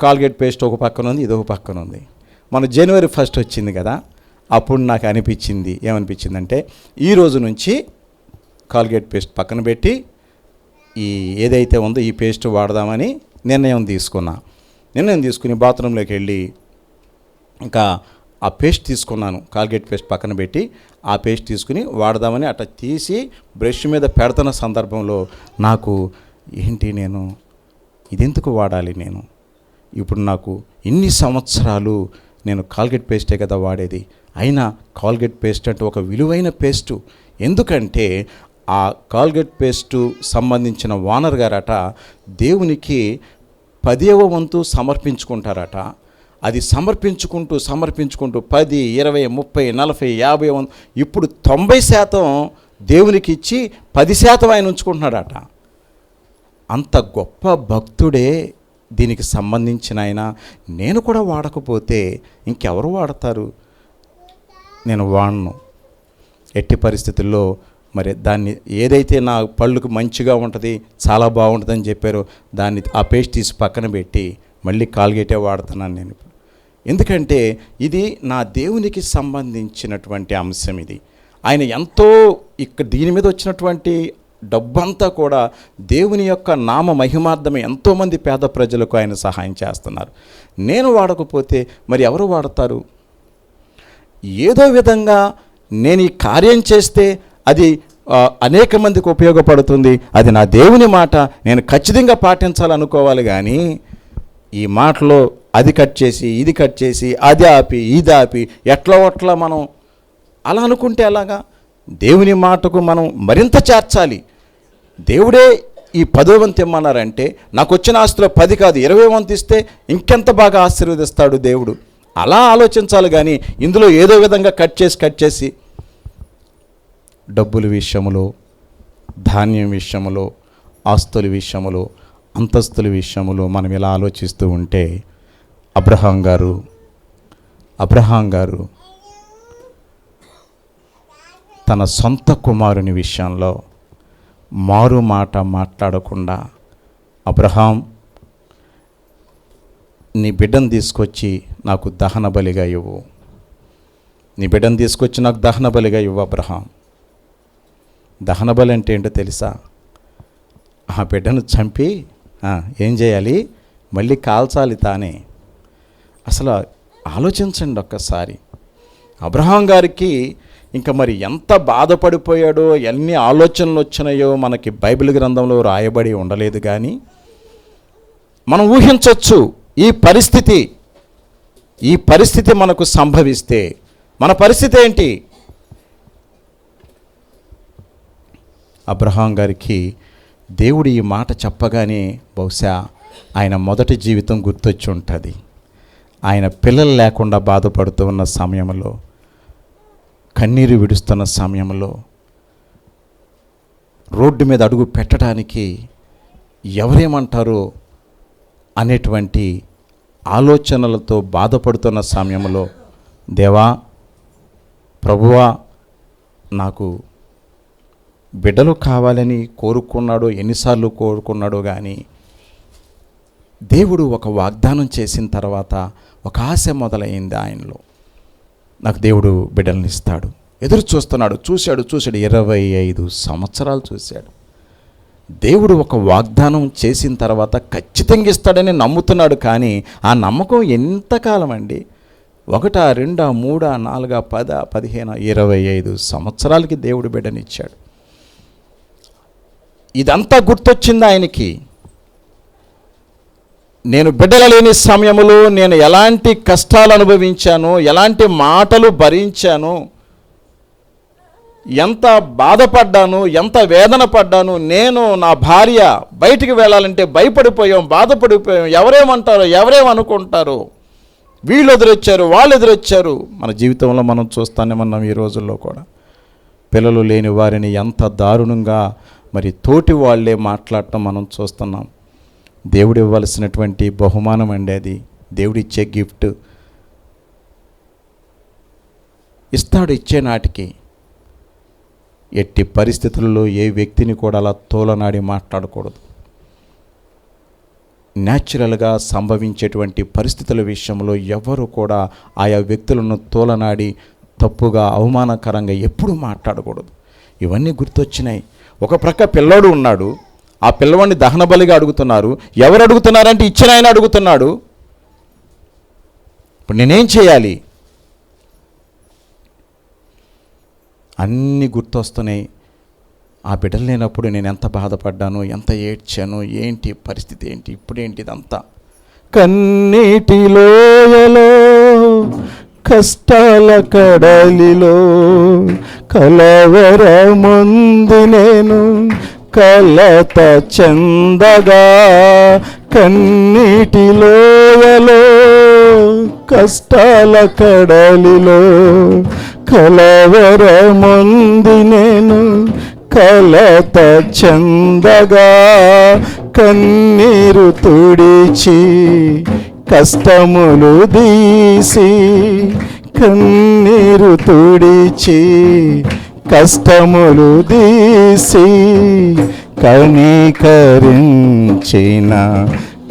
కాల్గేట్ పేస్ట్ ఒక పక్కన ఉంది, ఇది ఒక పక్కన ఉంది. మన జనవరి 1 వచ్చింది కదా, అప్పుడు నాకు అనిపించింది, ఏమనిపించిందంటే, ఈ రోజు నుంచి కాల్గేట్ పేస్ట్ పక్కన పెట్టి ఈ ఏదైతే ఉందో ఈ పేస్ట్ వాడదామని నిర్ణయం తీసుకుని బాత్రూంలోకి వెళ్ళి ఇంకా ఆ పేస్ట్ తీసుకున్నాను. కాల్గేట్ పేస్ట్ పక్కన పెట్టి ఆ పేస్ట్ తీసుకుని వాడదామని అట్లా తీసి బ్రష్ మీద పెడుతున్న సందర్భంలో నాకు ఏంటి, నేను ఇదెందుకు వాడాలి? నేను ఇప్పుడు నాకు ఇన్ని సంవత్సరాలు నేను కాల్గేట్ పేస్టే కదా వాడేది. అయినా కాల్గేట్ పేస్ట్ అంటే ఒక విలువైన పేస్టు. ఎందుకంటే ఆ కాల్గేట్ పేస్టు సంబంధించిన ఓనర్ గారట దేవునికి 10వ వంతు సమర్పించుకుంటారట. అది సమర్పించుకుంటూ 10, 20, 30, 40, 50 వంతు, ఇప్పుడు 90% దేవునికి ఇచ్చి 10% ఆయన ఉంచుకుంటున్నాడట. అంత గొప్ప భక్తుడే దీనికి సంబంధించిన ఆయన. నేను కూడా వాడకపోతే ఇంకెవరు వాడతారు? నేను వాడను ఎట్టి పరిస్థితుల్లో. మరి దాన్ని ఏదైతే నా పళ్ళుకు మంచిగా ఉంటుంది, చాలా బాగుంటుందని చెప్పారో దాన్ని ఆ పేస్ట్ తీసి పక్కన పెట్టి మళ్ళీ కాల్గేటే వాడుతున్నాను నేను. ఎందుకంటే ఇది నా దేవునికి సంబంధించినటువంటి అంశం. ఇది ఆయన ఎంతో దీని మీద వచ్చినటువంటి డబ్బంతా కూడా దేవుని యొక్క నామ మహిమార్థమే. ఎంతోమంది పేద ప్రజలకు ఆయన సహాయం చేస్తున్నారు. నేను వాడకపోతే మరి ఎవరు వాడతారు? ఏదో విధంగా నేను ఈ కార్యం చేస్తే అది అనేక మందికి ఉపయోగపడుతుంది, అది నా దేవుని మాట, నేను ఖచ్చితంగా పాటించాలనుకోవాలి. కానీ ఈ మాటలో అది కట్ చేసి ఇది కట్ చేసి అది ఆపి ఇది ఆపి ఎట్లా మనం అలా అనుకుంటే ఎలాగా? దేవుని మాటకు మనం మరింత చేర్చాలి. దేవుడే ఈ 10వ వంతు ఇమ్మన్నారంటే నాకు వచ్చిన ఆస్తిలో 10 కాదు 20 వంతు ఇస్తే ఇంకెంత బాగా ఆశీర్వదిస్తాడు దేవుడు. అలా ఆలోచించాలి. కానీ ఇందులో ఏదో విధంగా కట్ చేసి డబ్బుల విషయంలో, ధాన్యం విషయంలో, ఆస్తుల విషయంలో, అంతస్తుల విషయంలో మనం ఇలా ఆలోచిస్తూ ఉంటే అబ్రహాం గారు తన సొంత కుమారుని విషయంలో మారు మాట మాట్లాడకుండా, అబ్రహాం నీ బిడ్డను తీసుకొచ్చి నాకు దహన బలిగా ఇవ్వు, నీ బిడ్డను తీసుకొచ్చి నాకు దహన బలిగా ఇవ్వు అబ్రహాం. దహన బలి అంటే ఏంటో తెలుసా? ఆ బిడ్డను చంపి ఏం చేయాలి? మళ్ళీ కాల్చాలి తానే. అసలు ఆలోచించండి ఒక్కసారి. అబ్రహాం గారికి ఇంకా మరి ఎంత బాధపడిపోయాడో, ఎన్ని ఆలోచనలు వచ్చినాయో మనకి బైబిల్ గ్రంథంలో రాయబడి ఉండలేదు. కానీ మనం ఊహించవచ్చు ఈ పరిస్థితి మనకు సంభవిస్తే మన పరిస్థితి ఏంటి? అబ్రహాం గారికి దేవుడు ఈ మాట చెప్పగానే బహుశా ఆయన మొదటి జీవితం గుర్తొచ్చి ఉంటుంది. ఆయన పిల్లలు లేకుండా బాధపడుతూ ఉన్న సమయంలో, కన్నీరు విడుస్తున్న సమయంలో, రోడ్డు మీద అడుగు పెట్టడానికి ఎవరేమంటారో అనేటువంటి ఆలోచనలతో బాధపడుతున్న సమయంలో, దేవా, ప్రభువా, నాకు బిడ్డలు కావాలని కోరుకున్నాడో, ఎన్నిసార్లు కోరుకున్నాడో. కానీ దేవుడు ఒక వాగ్దానం చేసిన తర్వాత ఒక ఆశ మొదలైంది ఆయనలో. నాకు దేవుడు బిడ్డలను ఇస్తాడు. ఎదురు చూస్తున్నాడు. చూశాడు 25 సంవత్సరాలు చూశాడు. దేవుడు ఒక వాగ్దానం చేసిన తర్వాత ఖచ్చితంగా ఇస్తాడని నమ్ముతున్నాడు. కానీ ఆ నమ్మకం ఎంతకాలం అండి? 1, 2, 3, 4, 10, 15, 25 సంవత్సరాలకి దేవుడు బిడ్డనిచ్చాడు. ఇదంతా గుర్తొచ్చింది ఆయనకి. నేను బిడ్డలు లేని సమయంలో నేను ఎలాంటి కష్టాలు అనుభవించాను, ఎలాంటి మాటలు భరించాను, ఎంత బాధపడ్డాను, ఎంత వేదన పడ్డాను. నేను, నా భార్య బయటికి వెళ్ళాలంటే భయపడిపోయాం, బాధపడిపోయాం. ఎవరేమంటారో, ఎవరేమనుకుంటారో, వీళ్ళు ఎదురొచ్చారు, వాళ్ళు ఎదురొచ్చారు. మన జీవితంలో మనం చూస్తానే ఉన్నాం. ఈ రోజుల్లో కూడా పిల్లలు లేని వారిని ఎంత దారుణంగా మరి తోటి వాళ్ళే మాట్లాడటం మనం చూస్తున్నాం. దేవుడు ఇవ్వాల్సినటువంటి బహుమానం అండి అది. దేవుడిచ్చే గిఫ్ట్. ఇస్తాడు ఇచ్చే నాటికి. ఎట్టి పరిస్థితుల్లో ఏ వ్యక్తిని కూడా అలా తోలనాడి మాట్లాడకూడదు. న్యాచురల్గా సంభవించేటువంటి పరిస్థితుల విషయంలో ఎవరు కూడా ఆయా వ్యక్తులను తోలనాడి తప్పుగా, అవమానకరంగా ఎప్పుడూ మాట్లాడకూడదు. ఇవన్నీ గుర్తొచ్చినాయి. ఒక ప్రక్క పిల్లోడు ఉన్నాడు. ఆ పిల్లవాడిని దహన బలిగా అడుగుతున్నారు. ఎవరు అడుగుతున్నారంటే ఇచ్చిన ఆయన అడుగుతున్నాడు. ఇప్పుడు నేనేం చేయాలి? అన్నీ గుర్తొస్తున్నాయి. ఆ బిడ్డలు లేనప్పుడు నేను ఎంత బాధపడ్డాను, ఎంత ఏడ్చాను, ఏంటి పరిస్థితి ఏంటి, ఇప్పుడేంటి ఇదంతా. కన్నీటిలోయలో కష్టాల కడలిలో కలవరముందు నేను కలత చెందగా, కన్నీటిలోయలో కష్టాల కడలిలో కలవరముందు నేను కలత చెందగా, కన్నీరు తుడిచి కష్టములు తీసి, కన్నీరు తుడిచి కష్టములు తీసి, కనికరించిన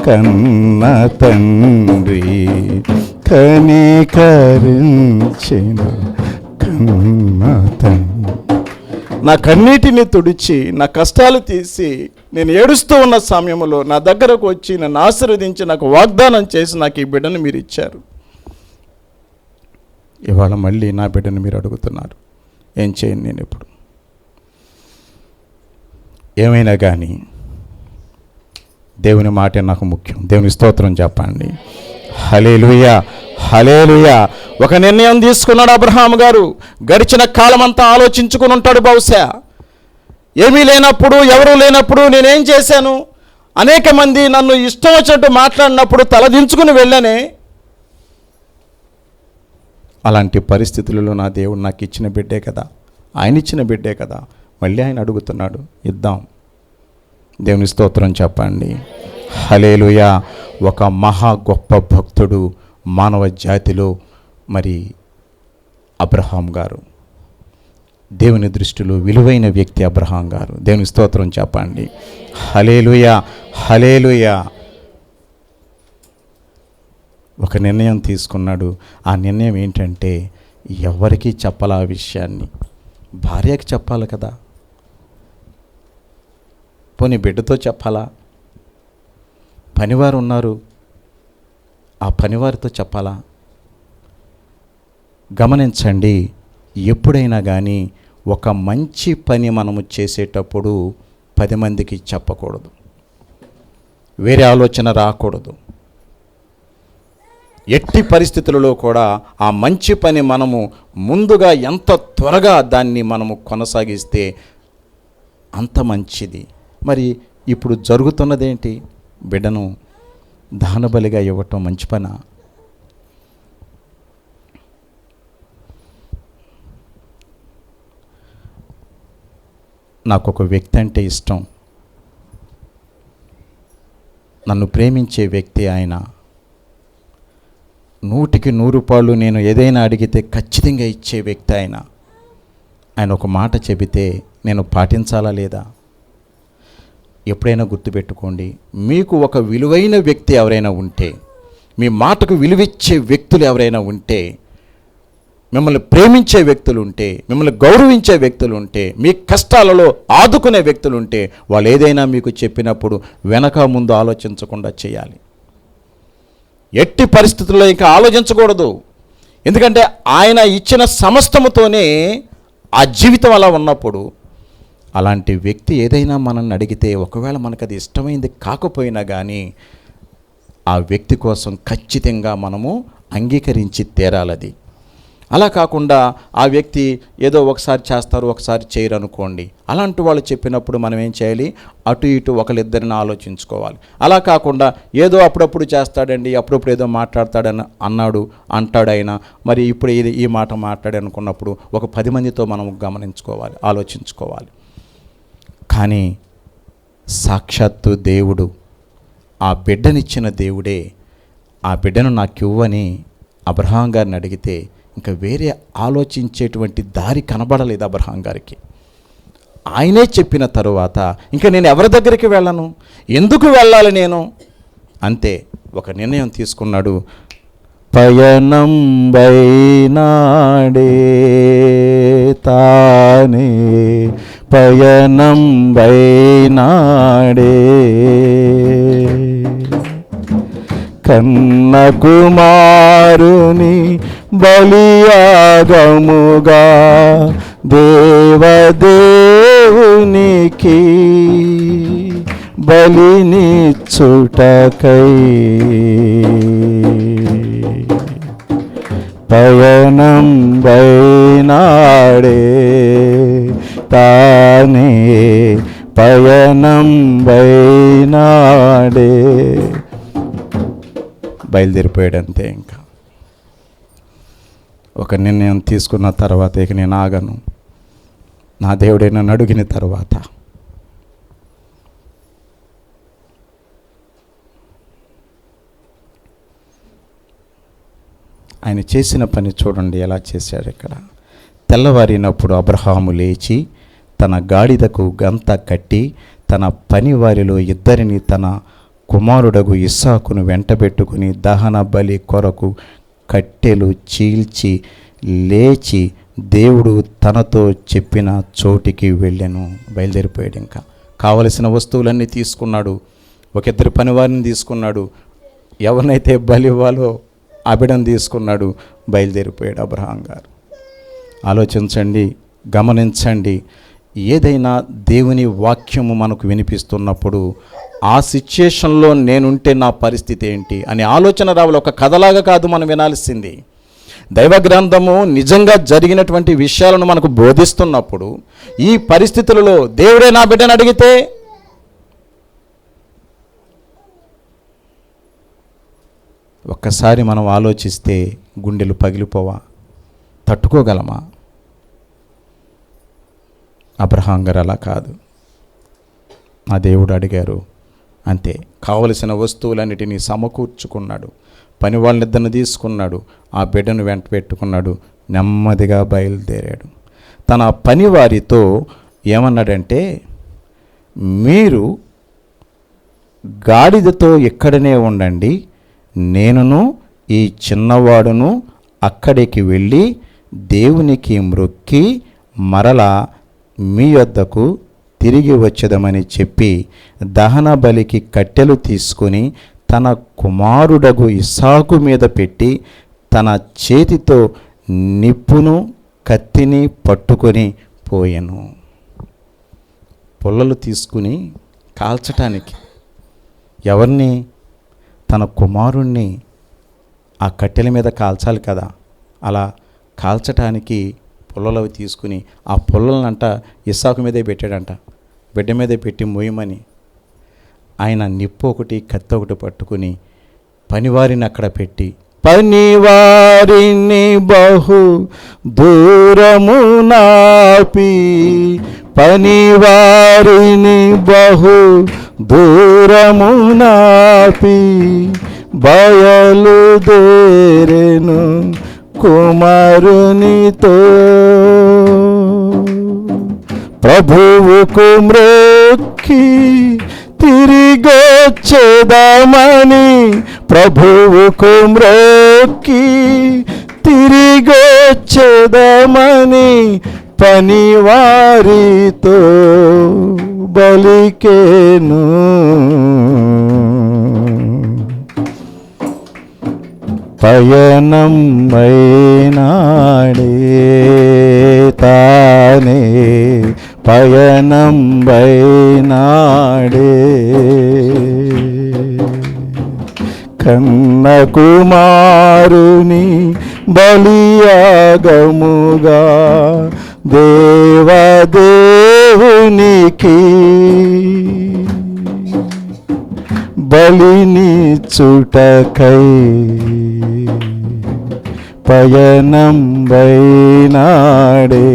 కన్న తండ్రి, కనికరించిన కన్న తండ్రి. నా కన్నీటిని తుడిచి నా కష్టాలు తీసి నేను ఏడుస్తూ ఉన్న సమయంలో నా దగ్గరకు వచ్చి నన్ను ఆశీర్వదించి నాకు వాగ్దానం చేసి నాకు ఈ బిడ్డను మీరు ఇచ్చారు. ఇవాళ మళ్ళీ నా బిడ్డను మీరు అడుగుతున్నారు. ఏం చేయను నేను ఇప్పుడు? ఏమైనా కానీ దేవుని మాటే నాకు ముఖ్యం. దేవుని స్తోత్రం చెప్పండి. హల్లెలూయా, హల్లెలూయా. ఒక నిర్ణయం తీసుకున్నాడు అబ్రహాం గారు. గడిచిన కాలం అంతా ఆలోచించుకుని ఉంటాడు. బహుశా ఏమీ లేనప్పుడు, ఎవరూ లేనప్పుడు నేనేం చేశాను? అనేక మంది నన్ను ఇష్టం వచ్చినట్టు మాట్లాడినప్పుడు తలదించుకుని వెళ్ళానే. అలాంటి పరిస్థితులలో నా దేవుడు నాకు ఇచ్చిన బిడ్డే కదా, ఆయన ఇచ్చిన బిడ్డే కదా, మళ్ళీ ఆయన అడుగుతున్నాడు, ఇద్దాం. దేవుని స్తోత్రం చెప్పండి. హల్లెలూయా. ఒక మహా గొప్ప భక్తుడు మానవ జాతిలో మరి అబ్రహాం గారు. దేవుని దృష్టిలో విలువైన వ్యక్తి అబ్రహాం గారు. దేవుని స్తోత్రం చెప్పండి. హల్లెలూయా, హల్లెలూయా. ఒక నిర్ణయం తీసుకున్నాడు. ఆ నిర్ణయం ఏంటంటే ఎవరికి చెప్పాలా ఆ విషయాన్ని? భార్యకి చెప్పాలి కదా, పోనీ బిడ్డతో చెప్పాలా? పనివారు ఉన్నారు, ఆ పనివారితో చెప్పాలా? గమనించండి, ఎప్పుడైనా కానీ ఒక మంచి పని మనము చేసేటప్పుడు 10 మందికి చెప్పకూడదు, వేరే ఆలోచన రాకూడదు. ఎట్టి పరిస్థితులలో కూడా ఆ మంచి పని మనము ముందుగా ఎంత త్వరగా దాన్ని మనము కొనసాగిస్తే అంత మంచిది. మరి ఇప్పుడు జరుగుతున్నదేంటి? బిడ్డను దానబలిగా ఇవ్వటం మంచి పనా? నాకు ఒక వ్యక్తి అంటే ఇష్టం, నన్ను ప్రేమించే వ్యక్తి ఆయన. 100కి 100 నేను ఏదైనా అడిగితే ఖచ్చితంగా ఇచ్చే వ్యక్తి ఆయన. ఆయన ఒక మాట చెబితే నేను పాటించాలా లేదా? ఎప్పుడైనా గుర్తుపెట్టుకోండి, మీకు ఒక విలువైన వ్యక్తి ఎవరైనా ఉంటే, మీ మాటకు విలువిచ్చే వ్యక్తులు ఎవరైనా ఉంటే, మిమ్మల్ని ప్రేమించే వ్యక్తులు ఉంటే, మిమ్మల్ని గౌరవించే వ్యక్తులు ఉంటే, మీ కష్టాలలో ఆదుకునే వ్యక్తులు ఉంటే, వాళ్ళు ఏదైనా మీకు చెప్పినప్పుడు వెనక ముందు ఆలోచించకుండా చేయాలి. ఎట్టి పరిస్థితుల్లో ఇంకా ఆలోచించకూడదు. ఎందుకంటే ఆయన ఇచ్చిన సమస్తముతోనే ఆ జీవితం అలా ఉన్నప్పుడు అలాంటి వ్యక్తి ఏదైనా మనల్ని అడిగితే, ఒకవేళ మనకు అది ఇష్టమైంది కాకపోయినా కానీ ఆ వ్యక్తి కోసం ఖచ్చితంగా మనము అంగీకరించి తీరాలది. అలా కాకుండా ఆ వ్యక్తి ఏదో ఒకసారి చేస్తారు, ఒకసారి చేయరు అనుకోండి. అలాంటి వాళ్ళు చెప్పినప్పుడు మనం ఏం చేయాలి? అటు ఇటు ఒకరిద్దరిని ఆలోచించుకోవాలి. అలా కాకుండా ఏదో అప్పుడప్పుడు చేస్తాడండి, అప్పుడప్పుడు ఏదో మాట్లాడతాడని అంటాడు ఆయన, మరి ఇప్పుడు ఈ మాట మాట్లాడి అనుకున్నప్పుడు ఒక 10 మందితో మనం గమనించుకోవాలి, ఆలోచించుకోవాలి. కానీ సాక్షాత్తు దేవుడు, ఆ బిడ్డనిచ్చిన దేవుడే ఆ బిడ్డను నాకు ఇవ్వని అబ్రహాం గారిని అడిగితే ఇంకా వేరే ఆలోచించేటువంటి దారి కనబడలేదు అబ్రహాం గారికి. ఆయనే చెప్పిన తరువాత ఇంకా నేను ఎవరి దగ్గరికి వెళ్ళను, ఎందుకు వెళ్ళాలి నేను? అంతే ఒక నిర్ణయం తీసుకున్నాడు. పయనం బైనాడే తానే, పయనం బైనాడే, కన్న కుమారుని బలియాగముగా దేవదేవునికి బలినిచ్చుటకై పయనం బైనాడే తానే పయనం బైనాడే. బయలుదేరిపోయాడంతే. ఇంకా ఒక నిర్ణయం తీసుకున్న తర్వాత ఇక నేను ఆగను, నా దేవుడే నన్ను అడిగిన తర్వాత. ఆయన చేసిన పని చూడండి ఎలా చేశాడు. ఇక్కడ తెల్లవారినప్పుడు అబ్రహాము లేచి తన గాడిదకు గంత కట్టి తన పని వారిలో ఇద్దరిని తన కుమారుడగు ఇస్సాకును వెంటబెట్టుకుని దహన బలి కొరకు కట్టెలు చీల్చి లేచి దేవుడు తనతో చెప్పిన చోటికి వెళ్ళెను. బయలుదేరిపోయాడు. ఇంకా కావలసిన వస్తువులన్నీ తీసుకున్నాడు. ఒక ఇద్దరు పనివారిని తీసుకున్నాడు. ఎవరినైతే బలి ఇవ్వాలో ఆ బిడ్డను తీసుకున్నాడు. బయలుదేరిపోయాడు అబ్రహాం గారు. ఆలోచించండి, గమనించండి. ఏదైనా దేవుని వాక్యము మనకు వినిపిస్తున్నప్పుడు ఆ సిచ్యుయేషన్లో నేనుంటే నా పరిస్థితి ఏంటి అనే ఆలోచన రావాలి. ఒక కథలాగా కాదు మనం వినాల్సింది. దైవ గ్రంథము నిజంగా జరిగినటువంటి విషయాలను మనకు బోధిస్తున్నప్పుడు ఈ పరిస్థితులలో దేవుడే నా బిడ్డను అడిగితే ఒక్కసారి మనం ఆలోచిస్తే గుండెలు పగిలిపోవా? తట్టుకోగలమా? అబ్రహాం గారు అలా కాదు. ఆ దేవుడు అడిగారు అంతే. కావలసిన వస్తువులన్నిటినీ సమకూర్చుకున్నాడు. పని వాళ్ళనిద్దరిని తీసుకున్నాడు. ఆ బిడ్డను వెంట పెట్టుకున్నాడు. నెమ్మదిగా బయలుదేరాడు. తన పని వారితో ఏమన్నాడంటే, మీరు గాడిదతో ఇక్కడనే ఉండండి, నేనును ఈ చిన్నవాడును అక్కడికి వెళ్ళి దేవునికి మ్రొక్కి మరలా మీ యొద్దకు తిరిగి వచ్చేదమని చెప్పి దహన బలికి కట్టెలు తీసుకుని తన కుమారుడగు ఇస్సాకు మీద పెట్టి తన చేతితో నిప్పును కత్తిని పట్టుకొని పోయెను. పుల్లలు తీసుకుని కాల్చటానికి ఎవరిని? తన కుమారుణ్ణి ఆ కట్టెల మీద కాల్చాలి కదా. అలా కాల్చటానికి పుల్లలు తీసుకుని ఆ పుల్లలనంట ఇస్సాకు మీదే పెట్టాడంట. బిడ్డ మీదే పెట్టి మోయమని ఆయన నిప్పు ఒకటి కత్తి ఒకటి పట్టుకుని పనివారిని అక్కడ పెట్టి, పనివారిని బహు దూరము నాపి, పనివారిని బహు దూరము నాపి బయలుదేరెను కుమారునితో. ప్రభువుకు మ్రొక్కి తిరిగొచ్చేదామని, ప్రభువుకు మ్రొక్కి తిరిగొచ్చేదామని పనివారితో బలికేను. పయనం వైనాడే తానే పయనం వైనాడే. కన్న కుమారుని బలియాగముగా దేవదేవునికి బలినిచ్చుటకై పయనం వైనాడే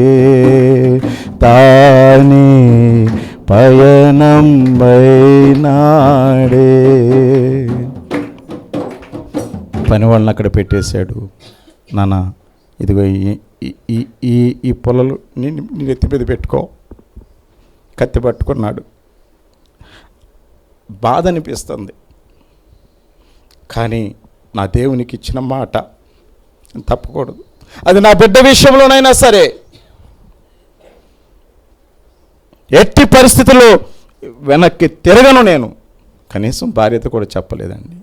తానే పయనం వైనాడే. పని వాళ్ళని అక్కడ పెట్టేశాడు. నాన్న ఇదిగో ఈ పొలలు నేను ఎత్తి మీద పెట్టుకో. కత్తి పట్టుకున్నాడు. బాధ అనిపిస్తుంది, కానీ నా దేవునికి ఇచ్చిన మాట తప్పకూడదు. అది నా బిడ్డ విషయంలోనైనా సరే ఎట్టి పరిస్థితుల్లో వెనక్కి తిరగను నేను. కనీసం భార్యతో కూడా చెప్పలేదండి.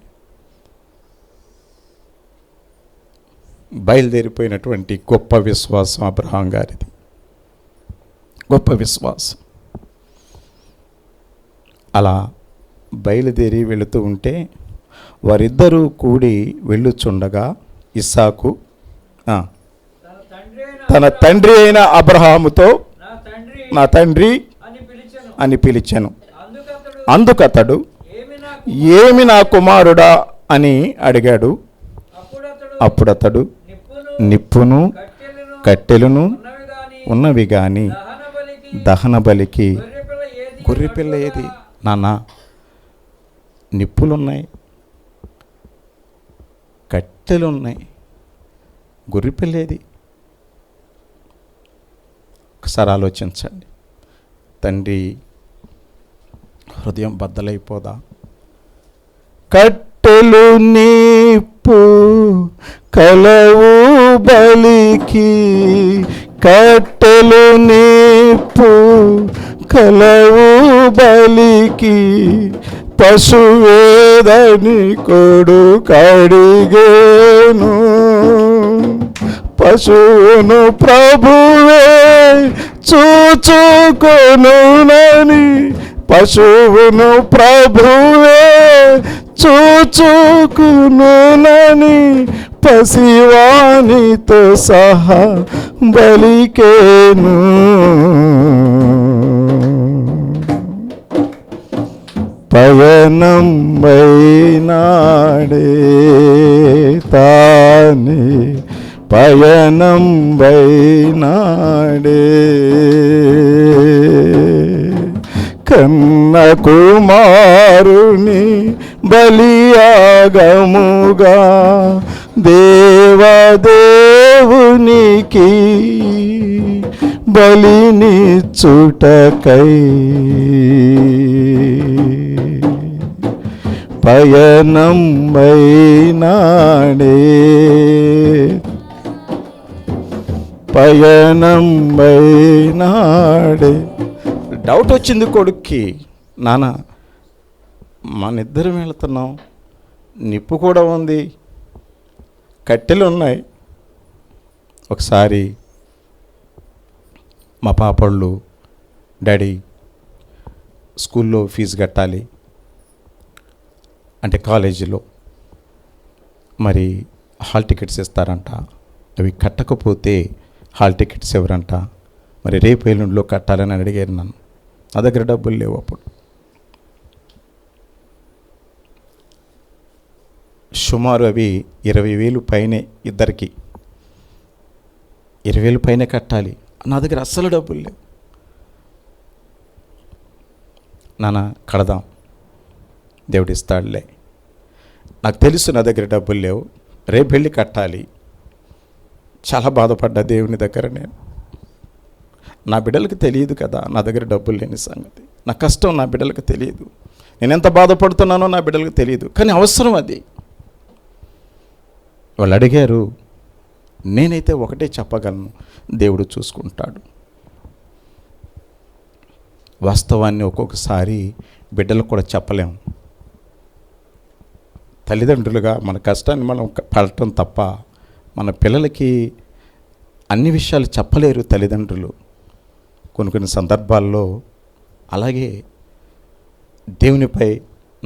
బయలుదేరిపోయినటువంటి గొప్ప విశ్వాసం అబ్రహాం గారిది. గొప్ప విశ్వాసం. అలా బయలుదేరి వెళుతూ ఉంటే వారిద్దరూ కూడి వెళ్ళుచుండగా ఇస్సాకు ఆ, తన తండ్రి అయిన అబ్రహాముతో నా తండ్రి అని పిలిచెను. అందుకతడు ఏమి నా కుమారుడా అని అడిగాడు. అప్పుడు అతడు నిప్పును కట్టెలను ఉన్నవి గాని దహన బలికి గొర్రెపిల్ల ఏది? నాన్న, నిప్పులున్నాయి, కట్టెలున్నాయి, గొర్రెపిల్ల ఏది? ఒకసారి ఆలోచించండి. తండ్రి హృదయం బద్దలైపోదా? కట్టెలు నిప్పు కలవు బలికి, కట్టెలు నిప్పు కలవు బలికి, పశువేదని కొడు కడిగేను. పశువును ప్రభువే చూచుకొనునని, పశువును ప్రభువే చూచుకొనునని, పసివానితో సహా బలికేను. పయనం వైనాడే తానే, పయనం వైనాడే, కన్న కుమారుని బలియాగముగా దేవదేవునికి బలినిచ్చుటకై పయనం వైనాడే, పయనం వైనాడే. డౌట్ వచ్చింది కొడుక్కి. నాన్న, మనిద్దరం వెళుతున్నాం, నిప్పు కూడా ఉంది, కట్టెలు ఉన్నాయి. ఒకసారి మా పాపళ్ళు, డాడీ స్కూల్లో ఫీజు కట్టాలి అంటే కాలేజీలో మరి హాల్ టికెట్స్ ఇస్తారంట. అవి కట్టకపోతే హాల్ టికెట్స్ ఎవరంట. మరి రేపు ఎల్లుండిలో కట్టాలని అడిగారు నన్ను. నా దగ్గర డబ్బులు లేవు అప్పుడు. సుమారు అవి 20,000 పైనే, ఇద్దరికి 20,000 పైనే కట్టాలి. నా దగ్గర అస్సలు డబ్బులు లేవు. నాన్న, కడదాం, దేవుడు ఇస్తాడులే. నాకు తెలుసు నా దగ్గర డబ్బులు లేవు, రేపు వెళ్ళి కట్టాలి. చాలా బాధపడ్డా దేవుని దగ్గర. నేను నా బిడ్డలకు తెలియదు కదా నా దగ్గర డబ్బులు లేని సంగతి. నా కష్టం నా బిడ్డలకు తెలియదు, నేను ఎంత బాధపడుతున్నానో నా బిడ్డలకు తెలియదు. కానీ అవసరం అది. వాళ్ళు అడిగారు, నేనైతే ఒకటే చెప్పగలను, దేవుడు చూసుకుంటాడు. వాస్తవాన్ని ఒక్కొక్కసారి బిడ్డలకు కూడా చెప్పలేము. తల్లిదండ్రులుగా మన కష్టాన్ని మనం పడటం తప్ప మన పిల్లలకి అన్ని విషయాలు చెప్పలేరు తల్లిదండ్రులు. కొన్ని సందర్భాల్లో అలాగే దేవునిపై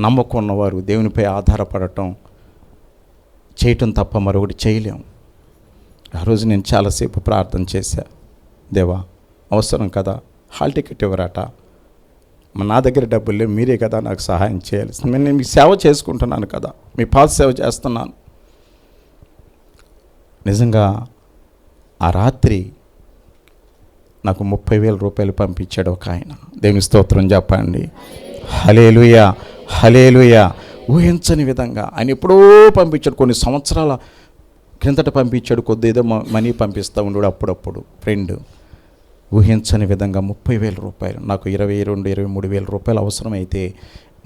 నమ్మకం ఉన్నవారు దేవునిపై ఆధారపడటం చేయటం తప్ప మరొకటి చేయలేము. ఆ రోజు నేను చాలాసేపు ప్రార్థన చేశా. దేవా, అవసరం కదా, హాల్ టికెట్ ఇవ్వరాట, నా దగ్గర డబ్బులు లేవు, మీరే కదా నాకు సహాయం చేయాల్సింది. నేను మీకు సేవ చేసుకుంటున్నాను కదా, మీ పాద సేవ చేస్తున్నాను. నిజంగా ఆ రాత్రి నాకు 30,000 రూపాయలు పంపించాడు ఒక ఆయన. దేవుని స్తోత్రం చెప్పండి. హల్లెలూయా, హల్లెలూయా. ఊహించని విధంగా ఆయన ఎప్పుడో పంపించాడు. కొన్ని సంవత్సరాల క్రిందట పంపించాడు. కొద్దిగా మనీ పంపిస్తూ ఉండడు అప్పుడప్పుడు ఫ్రెండ్. ఊహించని విధంగా 30,000 రూపాయలు నాకు. 22,000-23,000 రూపాయలు అవసరమైతే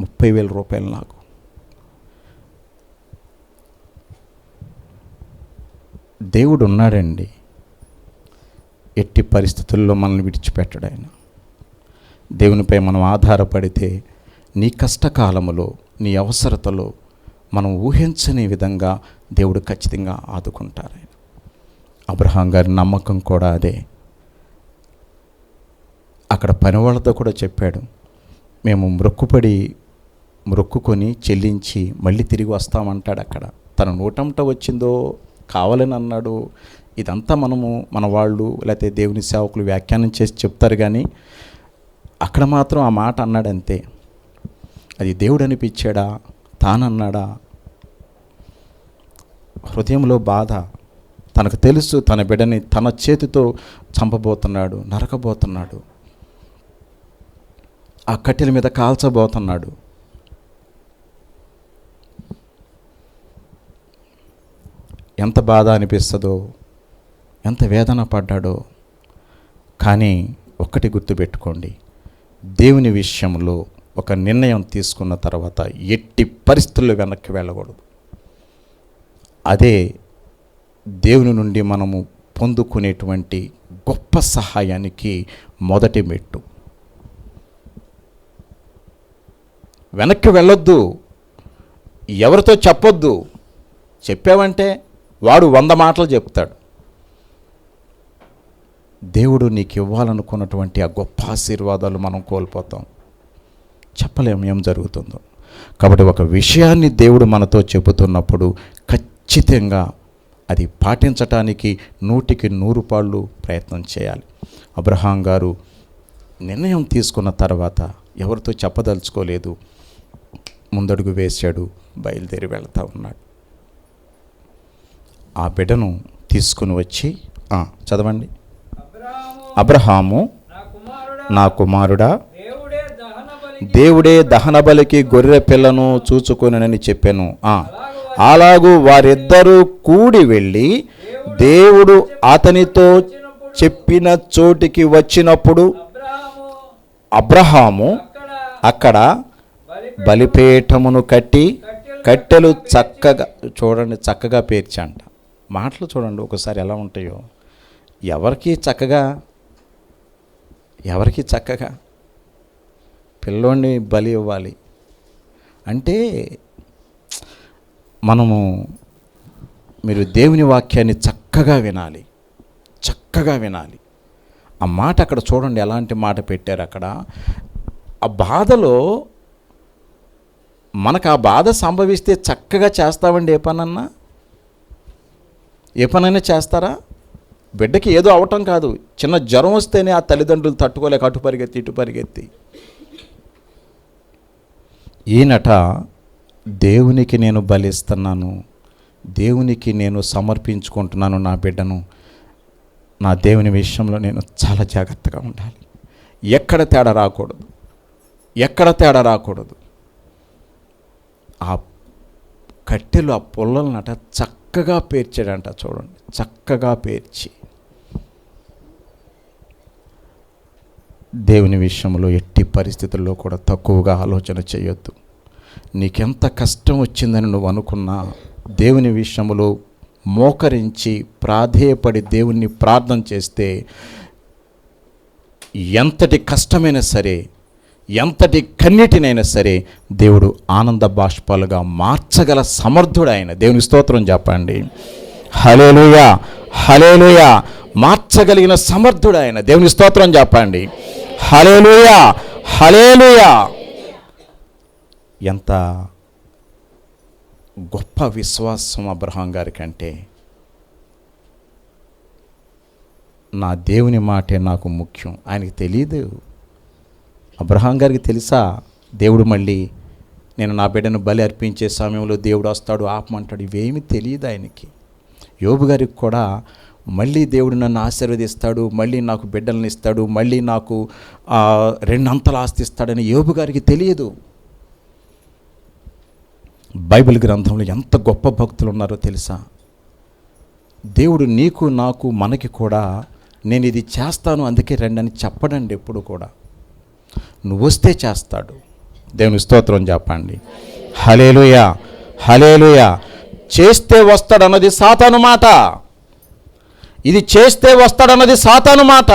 30,000 రూపాయలు నాకు. దేవుడు ఉన్నాడండి. ఎట్టి పరిస్థితుల్లో మనల్ని విడిచిపెట్టడు ఆయన. దేవునిపై మనం ఆధారపడితే నీ కష్టకాలములో, నీ అవసరతలో మనం ఊహించని విధంగా దేవుడు ఖచ్చితంగా ఆదుకుంటారు ఆయన. అబ్రహాం గారి నమ్మకం కూడా అదే. అక్కడ పని వాళ్ళతో కూడా చెప్పాడు, మేము మొక్కుకొని చెల్లించి మళ్ళీ తిరిగి వస్తామంటాడు. అక్కడ తన నోటంట వచ్చిందో కావాలని అన్నాడు, ఇదంతా మన వాళ్ళు లేకపోతే దేవుని సేవకులు వ్యాఖ్యానం చేసి చెప్తారు, కానీ అక్కడ మాత్రం ఆ మాట అన్నాడంతే. అది దేవుడు అనిపించాడా, తానన్నాడా? హృదయంలో బాధ. తనకు తెలుసు తన బిడ్డని తన చేతితో చంపబోతున్నాడు, నరకబోతున్నాడు, ఆ కట్టెల మీద కాల్చబోతున్నాడు. ఎంత బాధ అనిపిస్తుందో, ఎంత వేదన పడ్డాడో. కానీ ఒక్కటి గుర్తుపెట్టుకోండి, దేవుని విషయంలో ఒక నిర్ణయం తీసుకున్న తర్వాత ఎట్టి పరిస్థితుల్లో వెనక్కి వెళ్ళకూడదు. అదే దేవుని నుండి మనము పొందుకునేటువంటి గొప్ప సహాయానికి మొదటి మెట్టు. వెనక్కి వెళ్ళొద్దు, ఎవరితో చెప్పొద్దు. చెప్పావంటే వాడు 100 మాటలు చెప్తాడు. దేవుడు నీకు ఇవ్వాలనుకున్నటువంటి ఆ గొప్ప ఆశీర్వాదాలు మనం కోల్పోతాం, చెప్పలేము ఏం జరుగుతుందో. కాబట్టి ఒక విషయాన్ని దేవుడు మనతో చెబుతున్నప్పుడు ఖచ్చితంగా అది పాటించటానికి 100కి 100 పాళ్ళు ప్రయత్నం చేయాలి. అబ్రహాం గారు నిర్ణయం తీసుకున్న తర్వాత ఎవరితో చెప్పదలుచుకోలేదు, ముందడుగు వేశాడు, బయలుదేరి వెళ్తూ ఉన్నాడు. ఆ బిడ్డను తీసుకుని వచ్చి చదవండి. అబ్రహాము, నా కుమారుడా, దేవుడే దహన బలికి గొర్రె పిల్లను చూచుకొనని చెప్పాను. అలాగూ వారిద్దరూ కూడి వెళ్ళి దేవుడు అతనితో చెప్పిన చోటికి వచ్చినప్పుడు అబ్రహాము అక్కడ బలిపీఠమును కట్టి కట్టెలు చక్కగా, చూడండి చక్కగా పేర్చంట. మాటలు చూడండి ఒకసారి ఎలా ఉంటాయో. ఎవరికి చక్కగా పిల్లోడిని బలి ఇవ్వాలి అంటే మీరు దేవుని వాక్యాన్ని చక్కగా వినాలి. ఆ మాట అక్కడ చూడండి ఎలాంటి మాట పెట్టారు అక్కడ. ఆ బాధలో మనకు ఆ బాధ సంభవిస్తే చక్కగా చేస్తామండి. ఏ పనైనా చేస్తారా? బిడ్డకి ఏదో అవటం కాదు, చిన్న జ్వరం వస్తేనే ఆ తల్లిదండ్రులు తట్టుకోలేక అటు పరిగెత్తి ఇటు పరిగెత్తి. ఈయనట దేవునికి నేను బలిస్తున్నాను, దేవునికి నేను సమర్పించుకుంటున్నాను నా బిడ్డను, నా దేవుని విషయంలో నేను చాలా జాగ్రత్తగా ఉండాలి, ఎక్కడ తేడా రాకూడదు. ఆ కట్టెలు ఆ పుల్లలనట చక్కగా పేర్చాడంట. చూడండి, చక్కగా పేర్చి. దేవుని విషయంలో ఎట్టి పరిస్థితుల్లో కూడా తక్కువగా ఆలోచన చేయొద్దు. నీకెంత కష్టం వచ్చిందని నువ్వు అనుకున్నా దేవుని విషయంలో మోకరించి ప్రాధేయపడి దేవుణ్ణి ప్రార్థన చేస్తే ఎంతటి కష్టమైనా సరే, ఎంతటి కన్నీటినైనా సరే దేవుడు ఆనంద బాష్పాలుగా మార్చగల సమర్థుడు ఆయన. దేవుని స్తోత్రం చెప్పండి. హల్లెలూయా, హల్లెలూయా. మార్చగలిగిన సమర్థుడు ఆయన. దేవుని స్తోత్రం చెప్పండి. హల్లెలూయా, హల్లెలూయా. ఎంత గొప్ప విశ్వాసం అబ్రహాం గారికి అంటే, నా దేవుని మాటే నాకు ముఖ్యం. ఆయనకి తెలియదు. అబ్రహాం గారికి తెలుసా దేవుడు మళ్ళీ నేను నా బిడ్డను బలి అర్పించే సమయంలో దేవుడు వస్తాడు, ఆపమంటాడు? ఇవేమీ తెలియదు ఆయనకి. యోబు గారికి కూడా మళ్ళీ దేవుడు నన్ను ఆశీర్వదిస్తాడు, మళ్ళీ నాకు బిడ్డలను ఇస్తాడు, మళ్ళీ నాకు 2 అంతల ఆస్తి ఇస్తాడని యోబు గారికి తెలియదు. బైబిల్ గ్రంథంలో ఎంత గొప్ప భక్తులు ఉన్నారో తెలుసా? దేవుడు నీకు నాకు మనకి కూడా నేను ఇది చేస్తాను అందుకే రండి అని చెప్పడండి ఎప్పుడు కూడా. నువ్వు వస్తే చేస్తాడు. దేవుని స్తోత్రం చెప్పండి. హల్లెలూయా, హల్లెలూయా. చేస్తే వస్తాడన్నది సాతాను మాట. ఇది చేస్తే వస్తాడన్నది సాతాను మాట.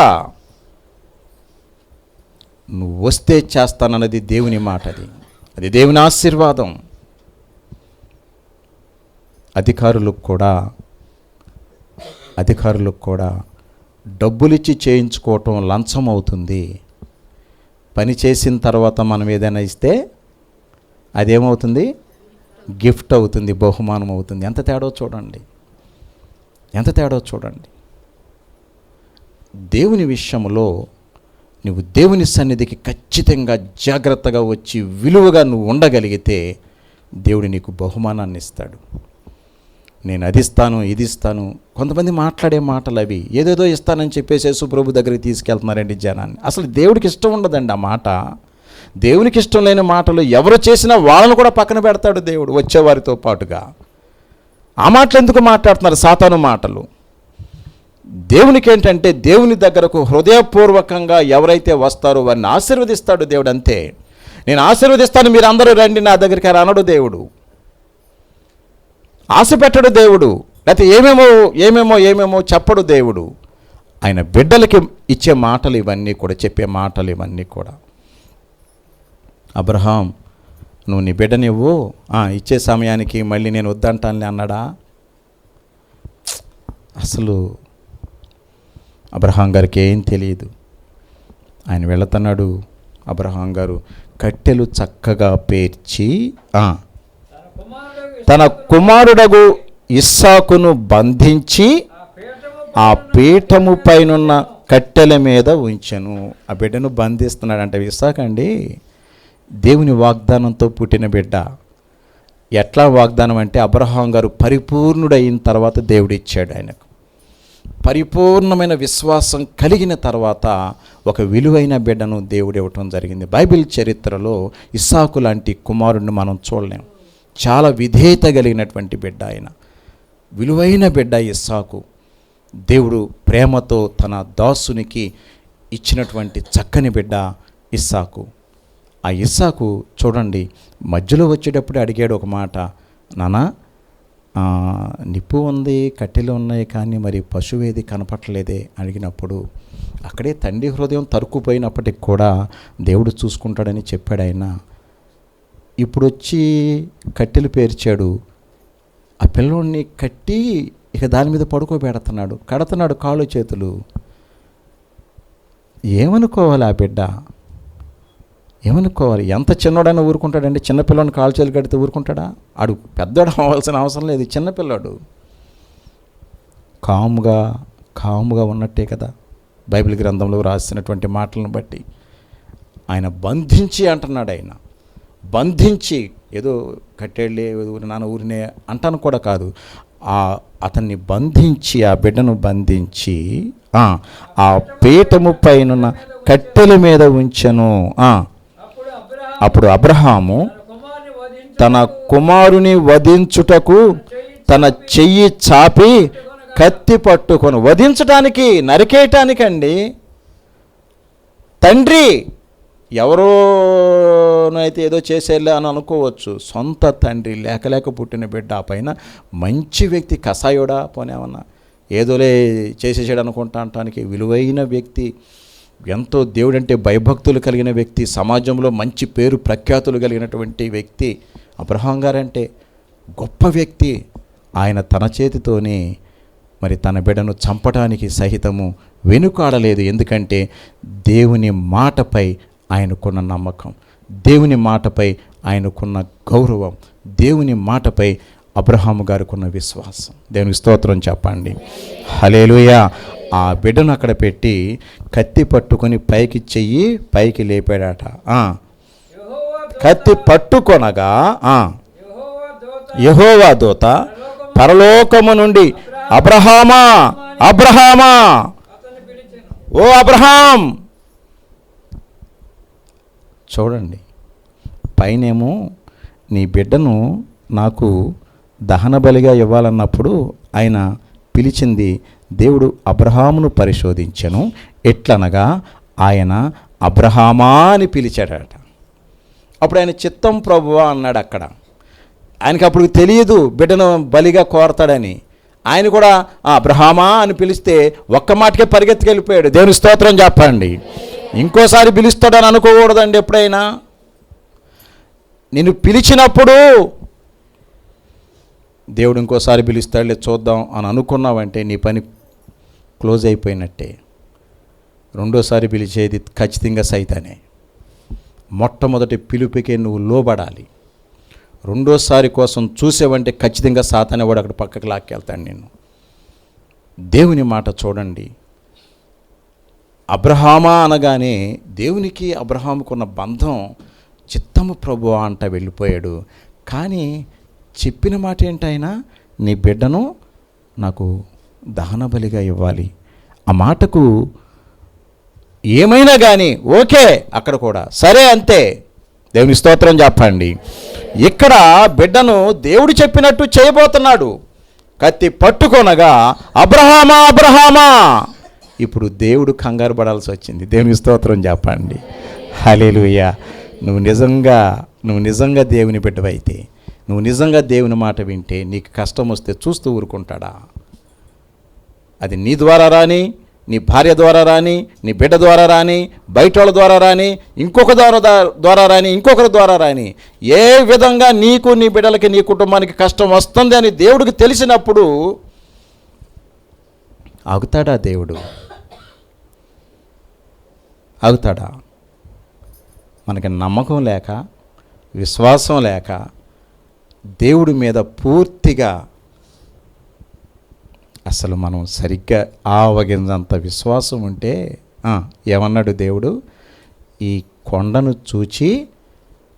నువ్వు వస్తే చేస్తానన్నది దేవుని మాట. అది దేవుని ఆశీర్వాదం. అధికారులకు కూడా డబ్బులిచ్చి చేయించుకోవటం లంచం అవుతుంది. పని చేసిన తర్వాత మనం ఏదైనా ఇస్తే అదేమవుతుంది? గిఫ్ట్ అవుతుంది, బహుమానం అవుతుంది. ఎంత తేడో చూడండి. ఎంత తేడా చూడండి. దేవుని విషయంలో నువ్వు దేవుని సన్నిధికి ఖచ్చితంగా జాగ్రత్తగా వచ్చి విలువగా నువ్వు ఉండగలిగితే దేవుడు నీకు బహుమానాన్ని ఇస్తాడు. నేను అది ఇస్తాను, ఇది ఇస్తాను. కొంతమంది మాట్లాడే మాటలు అవి ఏదేదో ఇస్తానని చెప్పేసి యేసుప్రభు దగ్గరికి తీసుకెళ్తున్నారండి జనాన్ని. అసలు దేవుడికి ఇష్టం ఉండదండి ఆ మాట. దేవునికి ఇష్టం లేని మాటలు ఎవరు చేసినా వాళ్ళను కూడా పక్కన పెడతాడు దేవుడు వచ్చేవారితో పాటుగా. ఆ మాటలు ఎందుకు మాట్లాడుతున్నారు? సాతాను మాటలు. దేవునికి ఏంటంటే దేవుని దగ్గరకు హృదయపూర్వకంగా ఎవరైతే వస్తారో వారిని ఆశీర్వదిస్తాడు దేవుడు. అంతే. నేను ఆశీర్వదిస్తాను, మీరు అందరూ రండి నా దగ్గరికి అనడు దేవుడు. ఆశ పెట్టడు దేవుడు. లేకపోతే ఏమేమో చెప్పడు దేవుడు. ఆయన బిడ్డలకి ఇచ్చే మాటలు ఇవన్నీ కూడా, చెప్పే మాటలు ఇవన్నీ కూడా. అబ్రహాం, నువ్వు నీ బిడ్డనివ్వు, ఇచ్చే సమయానికి మళ్ళీ నేను వద్దంటానులే అన్నాడా? అసలు అబ్రహాం గారికి ఏం తెలియదు. ఆయన వెళుతున్నాడు. అబ్రహాం గారు కట్టెలు చక్కగా పేర్చి తన కుమారుడగు ఇస్సాకును బంధించి ఆ పీఠము పైనున్న కట్టెల మీద ఉంచెను. ఆ బిడ్డను బంధిస్తున్నాడంటే ఇస్సాకండి దేవుని వాగ్దానంతో పుట్టిన బిడ్డ. ఎట్లా వాగ్దానం అంటే అబ్రహాం గారు పరిపూర్ణుడైన తర్వాత దేవుడు ఇచ్చాడు ఆయనకు. పరిపూర్ణమైన విశ్వాసం కలిగిన తర్వాత ఒక విలువైన బిడ్డను దేవుడు ఇవ్వటం జరిగింది. బైబిల్ చరిత్రలో ఇస్సాకు లాంటి కుమారుడిని మనం చూడలేం. చాలా విధేయత కలిగినటువంటి బిడ్డ ఆయన, విలువైన బిడ్డ ఇస్సాకు. దేవుడు ప్రేమతో తన దాసునికి ఇచ్చినటువంటి చక్కని బిడ్డ ఇస్సాకు. ఆ ఇస్సాకు చూడండి, మధ్యలో వచ్చేటప్పుడు అడిగాడు ఒక మాట, నానా నిప్పు ఉంది, కట్టెలు ఉన్నాయి, కానీ మరి పశువు ఏది కనపట్టలేదే అడిగినప్పుడు అక్కడే తండ్రి హృదయం తరుక్కుపోయినప్పటికి కూడా దేవుడు చూసుకుంటాడని చెప్పాడు ఆయన. ఇప్పుడు వచ్చి కట్టెలు పేర్చాడు. ఆ పిల్లోడిని కట్టి ఇక దాని మీద పడుకోబెడుతున్నాడు, కడుతున్నాడు కాళ్ళు చేతులు. ఏమనుకోవాలి ఆ బిడ్డ? ఏమనుకోవాలి? ఎంత చిన్నోడైనా ఊరుకుంటాడండి? చిన్నపిల్లని కాలు చేతులు కడితే ఊరుకుంటాడా? ఆడు పెద్దోడు అవ్వాల్సిన అవసరం లేదు, చిన్నపిల్లాడు. కాముగా ఉన్నట్టే కదా బైబిల్ గ్రంథంలో రాసినటువంటి మాటలను బట్టి. ఆయన బంధించి అంటున్నాడు. ఆయన బంధించి ఏదో కట్టేళ్ళే నాన్న ఊరినే అంటాను కూడా కాదు, అతన్ని బంధించి, ఆ బిడ్డను బంధించి ఆ పీఠము పైన కట్టెల మీద ఉంచెను. అప్పుడు అబ్రహాము తన కుమారుని వధించుటకు తన చెయ్యి చాపి కత్తి పట్టుకొని, వధించటానికి, నరికేయటానికండి. తండ్రి ఎవరోనైతే ఏదో చేసేలే అని అనుకోవచ్చు, సొంత తండ్రి లేక పుట్టిన బిడ్డ, ఆ పైన మంచి వ్యక్తి, కసాయోడా పోనేమన్నా ఏదోలే చేసేసాడు అనుకుంటా అంటానికి విలువైన వ్యక్తి, ఎంతో దేవుడంటే భయభక్తులు కలిగిన వ్యక్తి, సమాజంలో మంచి పేరు ప్రఖ్యాతులు కలిగినటువంటి వ్యక్తి అబ్రహాం గారంటే గొప్ప వ్యక్తి. ఆయన తన చేతితోనే మరి తన బిడ్డను చంపడానికి సహితము వెనుకాడలేదు. ఎందుకంటే దేవుని మాటపై ఆయనకున్న నమ్మకం, దేవుని మాటపై ఆయనకున్న గౌరవం, దేవుని మాటపై అబ్రహాము గారికి ఉన్న విశ్వాసం. దేవునికి స్తోత్రం చెప్పండి. హల్లెలూయా. ఆ బిడ్డను అక్కడ పెట్టి కత్తి పట్టుకొని పైకి లేపాడట. కత్తి పట్టుకొనగా యెహోవా దూత పరలోకము నుండి అబ్రహామా, అబ్రహామా, ఓ అబ్రహాం. చూడండి, పైనేమో నీ బిడ్డను నాకు దహన బలిగా ఇవ్వాలన్నప్పుడు ఆయన పిలిచింది దేవుడు అబ్రహామును పరిశోధించెను, ఎట్లనగా ఆయన అబ్రహామా అని పిలిచాడట. అప్పుడు ఆయన చిత్తం ప్రభువా అన్నాడు. అక్కడ ఆయనకి అప్పుడు తెలియదు బిడ్డను బలిగా కోరతాడని. ఆయన కూడా అబ్రహామా అని పిలిస్తే ఒక్క మాటకే పరిగెత్తుకెళ్ళిపోయాడు. దేవుని స్తోత్రం చెప్పండి. ఇంకోసారి పిలుస్తాడని అనుకోకూడదండి. ఎప్పుడైనా నిన్ను పిలిచినప్పుడు దేవుడు ఇంకోసారి పిలుస్తాడులే చూద్దాం అని అనుకున్నావంటే నీ పని క్లోజ్ అయిపోయినట్టే. రెండోసారి పిలిచేది ఖచ్చితంగా సైతానే. మొట్టమొదటి పిలుపుకే నువ్వు లోబడాలి. రెండోసారి కోసం చూసేవంటే ఖచ్చితంగా సాతానే వాడు అక్కడ పక్కకి లాక్కెళ్తాడు నిన్ను. దేవుని మాట చూడండి. అబ్రహామా అనగానే దేవునికి అబ్రహాముకున్న బంధం చిత్తము ప్రభువా అంట వెళ్ళిపోయాడు. కానీ చెప్పిన మాట ఏంటైనా, నీ బిడ్డను నాకు దహన బలిగా ఇవ్వాలి. ఆ మాటకు ఏమైనా కానీ ఓకే, అక్కడ కూడా సరే అంతే. దేవుని స్తోత్రం చెప్పండి. ఇక్కడ బిడ్డను దేవుడు చెప్పినట్టు చేయబోతున్నాడు. కత్తి పట్టుకొనగా అబ్రహామా అబ్రహామా. ఇప్పుడు దేవుడు కంగారు పడాల్సి వచ్చింది. దేవుని స్తోత్రం చెప్పండి. హల్లెలూయా. నువ్వు నిజంగా దేవుని బిడ్డవైతే, నువ్వు నిజంగా దేవుని మాట వింటే, నీకు కష్టం వస్తే చూస్తూ ఊరుకుంటాడా? అది నీ ద్వారా రాని, నీ భార్య ద్వారా రాని, నీ బిడ్డ ద్వారా రాని, బయట వాళ్ళ ద్వారా రాని, ఇంకొక ద్వారా రాని, ఇంకొకరి ద్వారా రాని, ఏ విధంగా నీకు, నీ బిడ్డలకి, నీ కుటుంబానికి కష్టం వస్తుంది అని దేవుడికి తెలిసినప్పుడు ఆగుతాడా దేవుడు? ఆగుతాడా? మనకి నమ్మకం లేక, విశ్వాసం లేక, దేవుడి మీద పూర్తిగా అసలు మనం సరిగ్గా ఆవగింజంత విశ్వాసం ఉంటే, ఏమన్నాడు దేవుడు? ఈ కొండను చూచి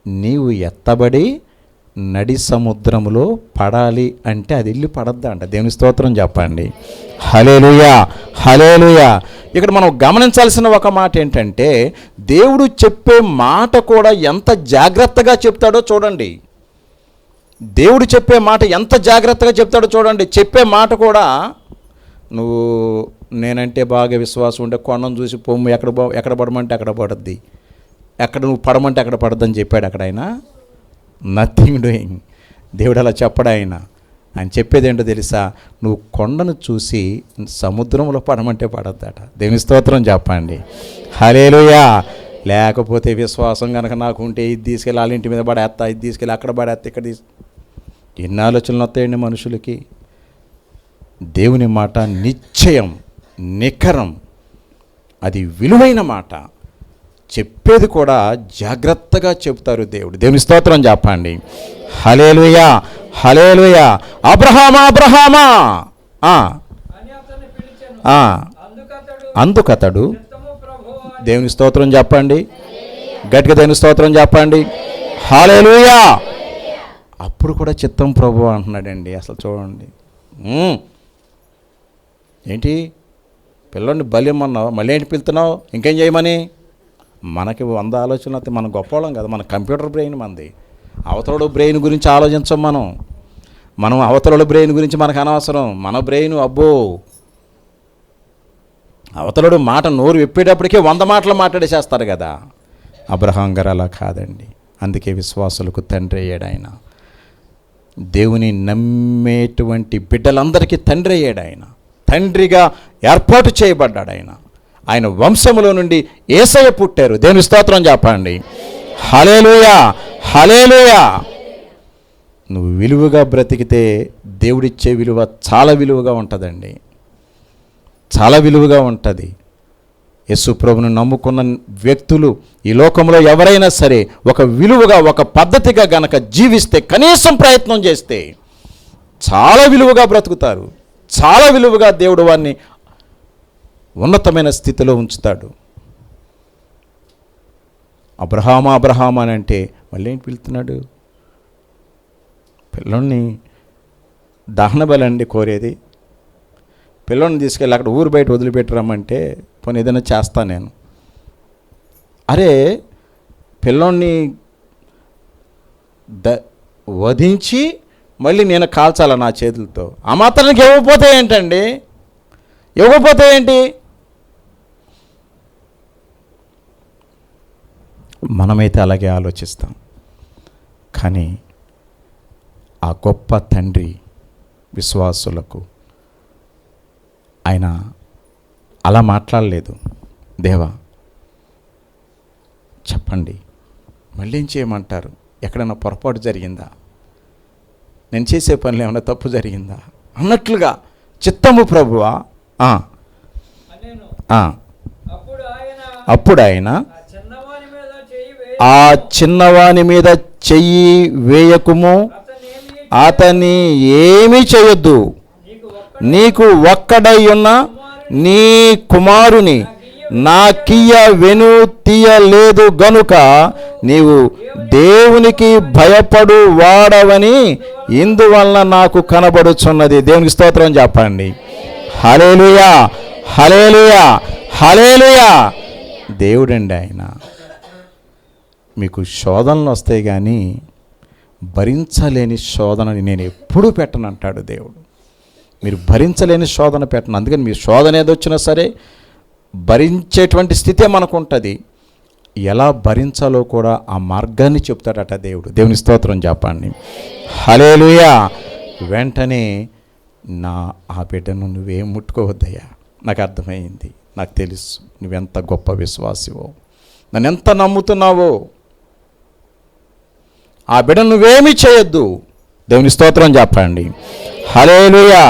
నీవు ఎత్తబడి నడి సముద్రములో పడాలి అంటే అది వెళ్ళి పడద్దా అంట. దేవుని స్తోత్రం చెప్పండి. హల్లెలూయా, హల్లెలూయా. ఇక్కడ మనం గమనించాల్సిన ఒక మాట ఏంటంటే, దేవుడు చెప్పే మాట కూడా ఎంత జాగ్రత్తగా చెప్తాడో చూడండి. దేవుడు చెప్పే మాట ఎంత జాగ్రత్తగా చెప్తాడో చూడండి. చెప్పే మాట కూడా, నువ్వు నేనంటే బాగా విశ్వాసం ఉంటే కొండను చూసి పొమ్ము, ఎక్కడ పడమంటే అక్కడ పడద్ది, ఎక్కడ నువ్వు పడమంటే అక్కడ పడద్దని చెప్పాడు. అక్కడ ఆయన నథింగ్ డూయింగ్. దేవుడు అలా చెప్పడు. ఆయన చెప్పేది ఏంటో తెలుసా? నువ్వు కొండను చూసి సముద్రంలో పడమంటే పడద్దట. దేవుని స్తోత్రం చెప్పండి. హల్లెలూయా. లేకపోతే విశ్వాసం కనుక నాకు ఉంటే ఇది తీసుకెళ్ళి వాళ్ళ ఇంటి మీద పడేస్తా, ఇది తీసుకెళ్ళి అక్కడ పడేస్తా, ఇక్కడ ఎన్ని ఆలోచనలు వస్తాయండి మనుషులకి. దేవుని మాట నిశ్చయం, నిఖరం, అది విలువైన మాట. చెప్పేది కూడా జాగ్రత్తగా చెప్తారు దేవుడు. దేవుని స్తోత్రం చెప్పండి. హల్లెలూయా, హల్లెలూయా. అబ్రహామా అబ్రహామా. అందుకతడు దేవుని స్తోత్రం చెప్పండి. గట్టిగా దేవుని స్తోత్రం చెప్పండి. హల్లెలూయా. అప్పుడు కూడా చిత్తం ప్రభువా అంటున్నాడండి. అసలు చూడండి, ఏంటి పిల్లోడిని బలిమ్మన్నావు, మళ్ళీ ఏంటి పిలుతున్నావు, ఇంకేం చేయమని? మనకి 100 ఆలోచనలు వస్తే మనం గొప్పవాళ్ళం కదా. మన కంప్యూటర్ బ్రెయిన్ మనది. అవతల బ్రెయిన్ గురించి ఆలోచించం మనం అవతల బ్రెయిన్ గురించి మనకు అనవసరం. మన బ్రెయిన్ అబ్బో, అవతలుడు మాట నోరు విప్పేటప్పటికే 100 మాటలు మాట్లాడేసేస్తారు కదా. అబ్రహాం గారు అలా కాదండి. అందుకే విశ్వాసులకు తండ్రి అయ్యాడు ఆయన. దేవుని నమ్మేటువంటి బిడ్డలందరికీ తండ్రి అయ్యాడు ఆయన. తండ్రిగా ఏర్పాటు చేయబడ్డాడు ఆయన. ఆయన వంశములో నుండి యేసయ్య పుట్టారు. దేవుని స్తోత్రం చెప్పండి. హల్లెలూయా, హల్లెలూయా. నువ్వు విలువగా బ్రతికితే దేవుడిచ్చే విలువ చాలా విలువగా ఉంటుందండి. చాలా విలువగా ఉంటుంది. యేసు ప్రభువును నమ్ముకున్న వ్యక్తులు ఈ లోకంలో ఎవరైనా సరే ఒక విలువగా, ఒక పద్ధతిగా గనక జీవిస్తే, కనీసం ప్రయత్నం చేస్తే చాలా విలువగా బ్రతుకుతారు. చాలా విలువగా దేవుడు వారిని ఉన్నతమైన స్థితిలో ఉంచుతాడు. అబ్రహామా అబ్రహామా అని అంటే మళ్ళీ ఏంటి పిలుస్తున్నాడు? పిల్లోడిని దహన బలండి కోరేది. పిల్లోడిని తీసుకెళ్ళి అక్కడ ఊరు బయట వదిలిపెట్టరమ్మంటే పోనీ ఏదైనా చేస్తా నేను. అరే పిల్లోడిని వధించి మళ్ళీ నేను కాల్చాల నా చేతులతో. ఆ మాత్రానికి ఇవ్వకపోతే ఏంటండి? ఇవ్వకపోతే ఏంటి? మనమైతే అలాగే ఆలోచిస్తాం. కానీ ఆ గొప్ప తండ్రి విశ్వాసులకు ఆయన అలా మాట్లాడలేదు. దేవా చెప్పండి, మళ్ళీ ఏం చేయమంటారు? ఎక్కడైనా పొరపాటు జరిగిందా? నేను చేసే పనులు ఏమైనా తప్పు జరిగిందా అన్నట్లుగా చిత్తము ప్రభువా. అప్పుడు ఆయన ఆ చిన్నవాని మీద చెయ్యి వేయకుము, అతని ఏమీ చేయొద్దు, నీకు ఒక్కడై ఉన్న నీ కుమారుని నాకియ్య వెను తీయలేదు గనుక నీవు దేవునికి భయపడు వాడవని ఇందువలన నాకు కనబడుచున్నది. దేవునికి స్తోత్రం చెప్పండి. హల్లెలూయా, హల్లెలూయా, హల్లెలూయా. దేవుడండి ఆయన. మీకు శోధనలు వస్తాయి కానీ భరించలేని శోధనని నేను ఎప్పుడూ పెట్టనంటాడు దేవుడు. మీరు భరించలేని శోధన పెట్టను. అందుకని మీ శోధన ఏదొచ్చినా సరే భరించేటువంటి స్థితే మనకు ఉంటుంది. ఎలా భరించాలో కూడా ఆ మార్గాన్ని చెప్తాడట దేవుడు. దేవుని స్తోత్రం చెప్పండి. హల్లెలూయా. వెంటనే ఆ బిడ్డను నువ్వేం ముట్టుకోవద్దయ్యా, నాకు అర్థమైంది, నాకు తెలుసు నువ్వెంత గొప్ప విశ్వాసివో, నన్ను ఎంత నమ్ముతున్నావో, ఆ బిడ్డను నువ్వేమీ చేయొద్దు. దేవుని స్తోత్రం చెప్పండి. హల్లెలూయా.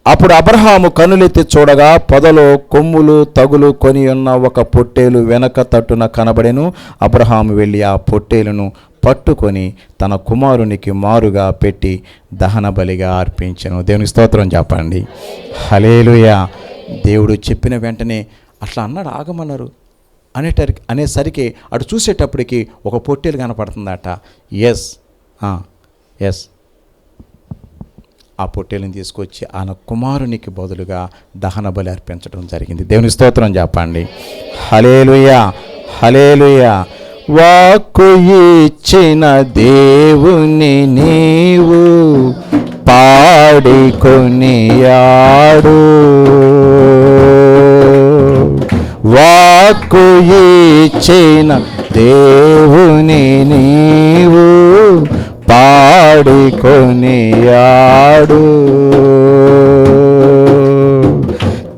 అప్పుడు అబ్రహాము కన్నులెత్తి చూడగా పొదలో కొమ్ములు తగులు కొని ఉన్న ఒక పొట్టేలు వెనక తట్టున కనబడెను. అబ్రహాము వెళ్ళి ఆ పొట్టేలును పట్టుకొని తన కుమారునికి మారుగా పెట్టి దహన బలిగా అర్పించెను. దేవుని స్తోత్రం చెప్పండి. హల్లెలూయా. దేవుడు చెప్పిన వెంటనే అట్లా అన్నాడు, ఆగమన్నారు అనేసరికి అటు చూసేటప్పటికి ఒక పొట్టేలు కనపడుతుందట. ఎస్ ఆ పొట్టేలను తీసుకొచ్చి ఆయన కుమారునికి బదులుగా దహన బలి అర్పించడం జరిగింది. దేవుని స్తోత్రం చెప్పండి. హల్లెలూయా, హల్లెలూయా. వాక్కు ఇచ్చిన దేవుని నీవు పాడి కొనియాడు, వాక్కు ఇచ్చిన దేవుని నీవు పాడి కొనియాడు,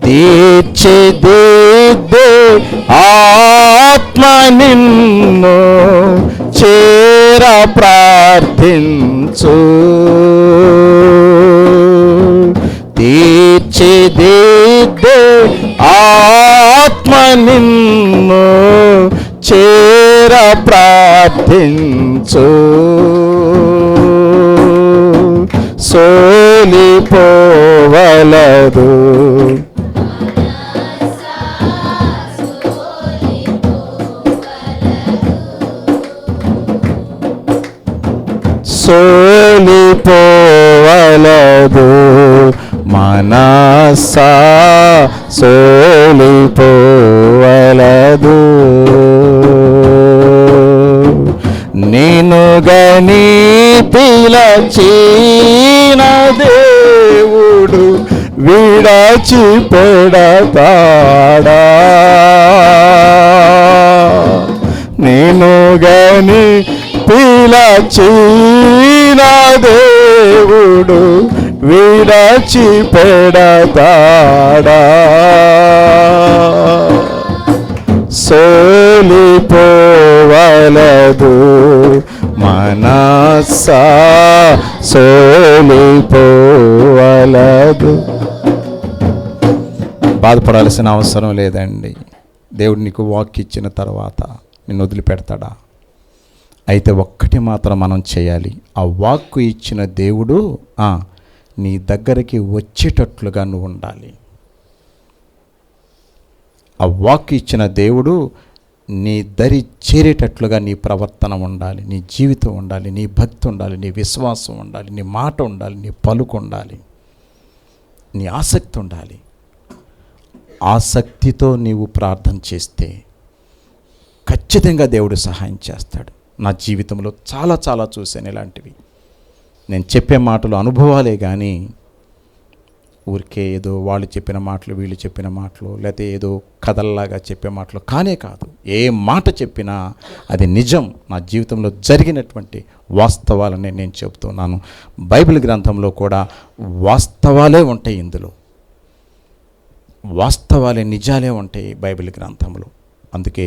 తీర్చిదిద్దే ఆత్మ నిన్ను చేర ప్రార్థించు, తీర్చిదిద్దే ఆత్మ నిన్ను చేర ప్రార్థించు, సోలిపోవలదు, సోలిపోవలదు మనసా, సోలిపోవలదు. నేను గని పిలచిన దేవుడు విడచిపెడతాడా, నేను గని పిలచిన దేవుడు విడచిపెడతాడా, సోలిపోవలదు మనసా, సోలిపోవలదు. బాధపడాల్సిన అవసరం లేదండి. దేవుడు నీకు వాక్ ఇచ్చిన తర్వాత నిన్ను వదిలిపెడతాడా? అయితే ఒక్కటి మాత్రం మనం చేయాలి. ఆ వాక్కు ఇచ్చిన దేవుడు నీ దగ్గరికి వచ్చేటట్లుగా నువ్వు ఉండాలి. ఆ వాక్కు ఇచ్చిన దేవుడు నీ దరి చేరేటట్లుగా నీ ప్రవర్తన ఉండాలి, నీ జీవితం ఉండాలి, నీ భక్తి ఉండాలి, నీ విశ్వాసం ఉండాలి, నీ మాట ఉండాలి, నీ పలుకు ఉండాలి, నీ ఆసక్తి ఉండాలి. ఆసక్తితో నీవు ప్రార్థన చేస్తే ఖచ్చితంగా దేవుడు సహాయం చేస్తాడు. నా జీవితంలో చాలా చాలా చూశాను ఇలాంటివి. నేను చెప్పే మాటలు అనుభవాలే కానీ ఊరికే ఏదో వాళ్ళు చెప్పిన మాటలు, వీళ్ళు చెప్పిన మాటలు, లేకపోతే ఏదో కథల్లాగా చెప్పే మాటలు కానే కాదు. ఏ మాట చెప్పినా అది నిజం, నా జీవితంలో జరిగినటువంటి వాస్తవాలని నేను చెబుతున్నాను. బైబిల్ గ్రంథంలో కూడా వాస్తవాలే ఉంటాయి. ఇందులో వాస్తవాలే, నిజాలే ఉంటాయి బైబిల్ గ్రంథంలో. అందుకే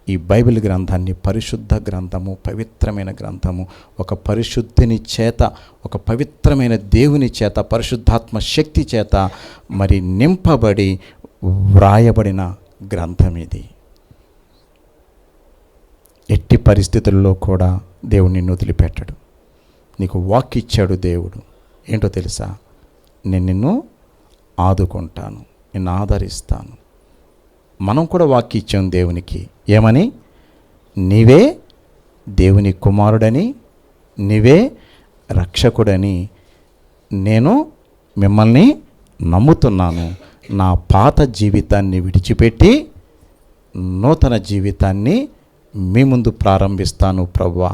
ఈ బైబిల్ గ్రంథాన్ని పరిశుద్ధ గ్రంథము, పవిత్రమైన గ్రంథము, ఒక పరిశుద్ధిని చేత, ఒక పవిత్రమైన దేవుని చేత, పరిశుద్ధాత్మ శక్తి చేత మరి నింపబడి వ్రాయబడిన గ్రంథం ఇది. ఎట్టి పరిస్థితుల్లో కూడా దేవుడు నిన్ను వదిలిపెట్టడు. నీకు వాక్ ఇచ్చాడు దేవుడు. ఏంటో తెలుసా? నేను నిన్ను ఆదుకుంటాను, నిన్ను ఆదరిస్తాను. మనం కూడా వాక్యం ఇచ్చాం దేవునికి, ఏమని? నీవే దేవుని కుమారుడని, నీవే రక్షకుడని నేను మిమ్మల్ని నమ్ముతున్నాను. నా పాత జీవితాన్ని విడిచిపెట్టి నూతన జీవితాన్ని మీ ముందు ప్రారంభిస్తాను ప్రభువా,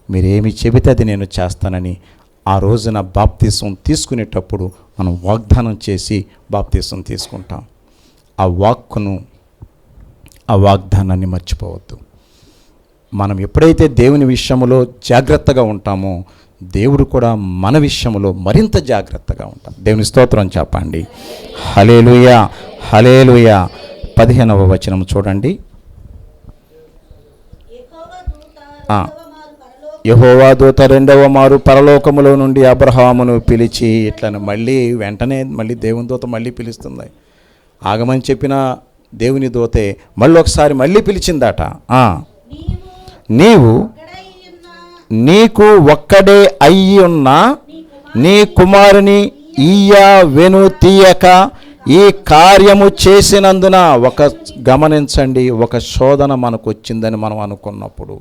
మీరేమి చెబితే అది నేను చేస్తానని ఆ రోజున బాప్తిసం తీసుకునేటప్పుడు మనం వాగ్దానం చేసి బాప్తిసం తీసుకుంటాం. ఆ వాగ్దానాన్ని మర్చిపోవద్దు. మనం ఎప్పుడైతే దేవుని విషయంలో జాగ్రత్తగా ఉంటామో దేవుడు కూడా మన విషయంలో మరింత జాగ్రత్తగా ఉంటాం. దేవుని స్తోత్రం చెప్పండి. హల్లెలూయా, హల్లెలూయా. 15వ వచనం చూడండి. యెహోవా దూత రెండవ మారు పరలోకములో నుండి అబ్రహామును పిలిచి ఇట్లను వెంటనే దేవుని దూత మళ్ళీ పిలుస్తుంది. ఆగమని చెప్పిన దేవుని దూతే మళ్ళీ పిలిచిందట. నీకు ఒక్కడే అయ్యి ఉన్న నీ కుమారుని వెను తీయక ఈ కార్యము చేసినందున. గమనించండి, ఒక శోధన మనకు వచ్చిందని మనం అనుకున్నప్పుడు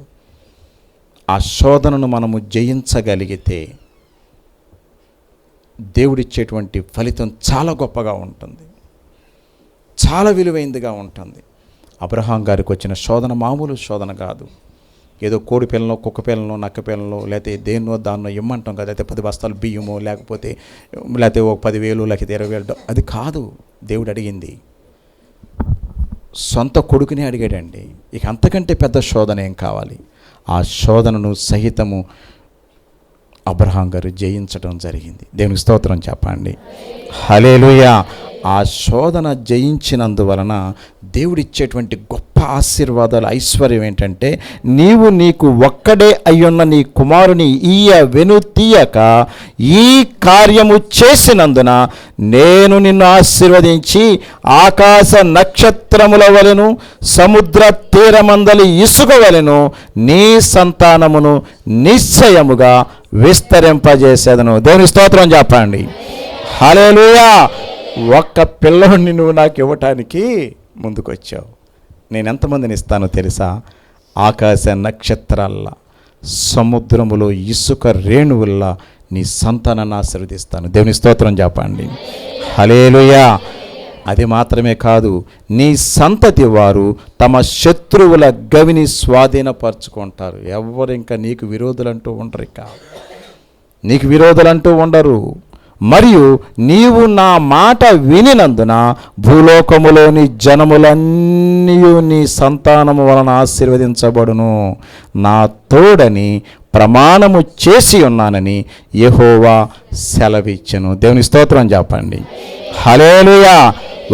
ఆ శోధనను మనము జయించగలిగితే దేవుడిచ్చేటువంటి ఫలితం చాలా గొప్పగా ఉంటుంది, చాలా విలువైనదిగా ఉంటుంది. అబ్రహాం గారికి వచ్చిన శోధన మామూలు శోధన కాదు. ఏదో కోడి పిల్లనో, కుక్క పిల్లనో, నక్క పిల్లనో, లేకపోతే దేన్నో దాన్నో ఇమ్మంటాం కదా, లేకపోతే 10 బస్తాలు బియ్యమో, లేకపోతే ఒక 10,000, లేకపోతే 20,000, అది కాదు దేవుడు అడిగింది. సొంత కొడుకునే అడిగాడండి. ఇక అంతకంటే పెద్ద శోధన ఏం కావాలి? ఆ శోధనను సహితము అబ్రహాం గారు జయించడం జరిగింది. దేవునికి స్తోత్రం చెప్పండి. హల్లెలూయా. ఆ శోధన జయించినందువలన దేవుడిచ్చేటువంటి గొప్ప ఆశీర్వాదాలు, ఐశ్వర్యం ఏంటంటే, నీకు ఒక్కడే అయ్యున్న నీ కుమారుని వెను తీయక ఈ కార్యము చేసినందున నేను నిన్ను ఆశీర్వదించి ఆకాశ నక్షత్రముల వలెను సముద్ర తీరమందలి ఇసుక వలెను నీ సంతానమును నిశ్చయముగా విస్తరింపజేసేదను. దేవుని స్తోత్రం చెప్పండి. హల్లెలూయా. ఒక్క పిల్లోడిని నువ్వు నాకు ఇవ్వటానికి ముందుకొచ్చావు. నేను ఎంతమందిని ఇస్తానో తెలుసా? ఆకాశ నక్షత్రాల్లా, సముద్రములో ఇసుక రేణువుల్లా నీ సంతానాన్ని ఆశీర్వదిస్తాను. దేవుని స్తోత్రం చెప్పండి. హల్లెలూయా. అది మాత్రమే కాదు, నీ సంతతి వారు తమ శత్రువుల గవిని స్వాధీనపరచుకుంటారు. ఎవరు ఇంకా నీకు విరోధులంటూ ఉండరు, నీకు విరోధులంటూ ఉండరు. మరియు నీవు నా మాట వినినందున భూలోకములోని జనములన్నీ నీ సంతానము వలన ఆశీర్వదించబడును. నా తోడని ప్రమాణము చేసి ఉన్నానని యెహోవా సెలవిచ్చెను. దేవుని స్తోత్రం చెప్పండి. హల్లెలూయా.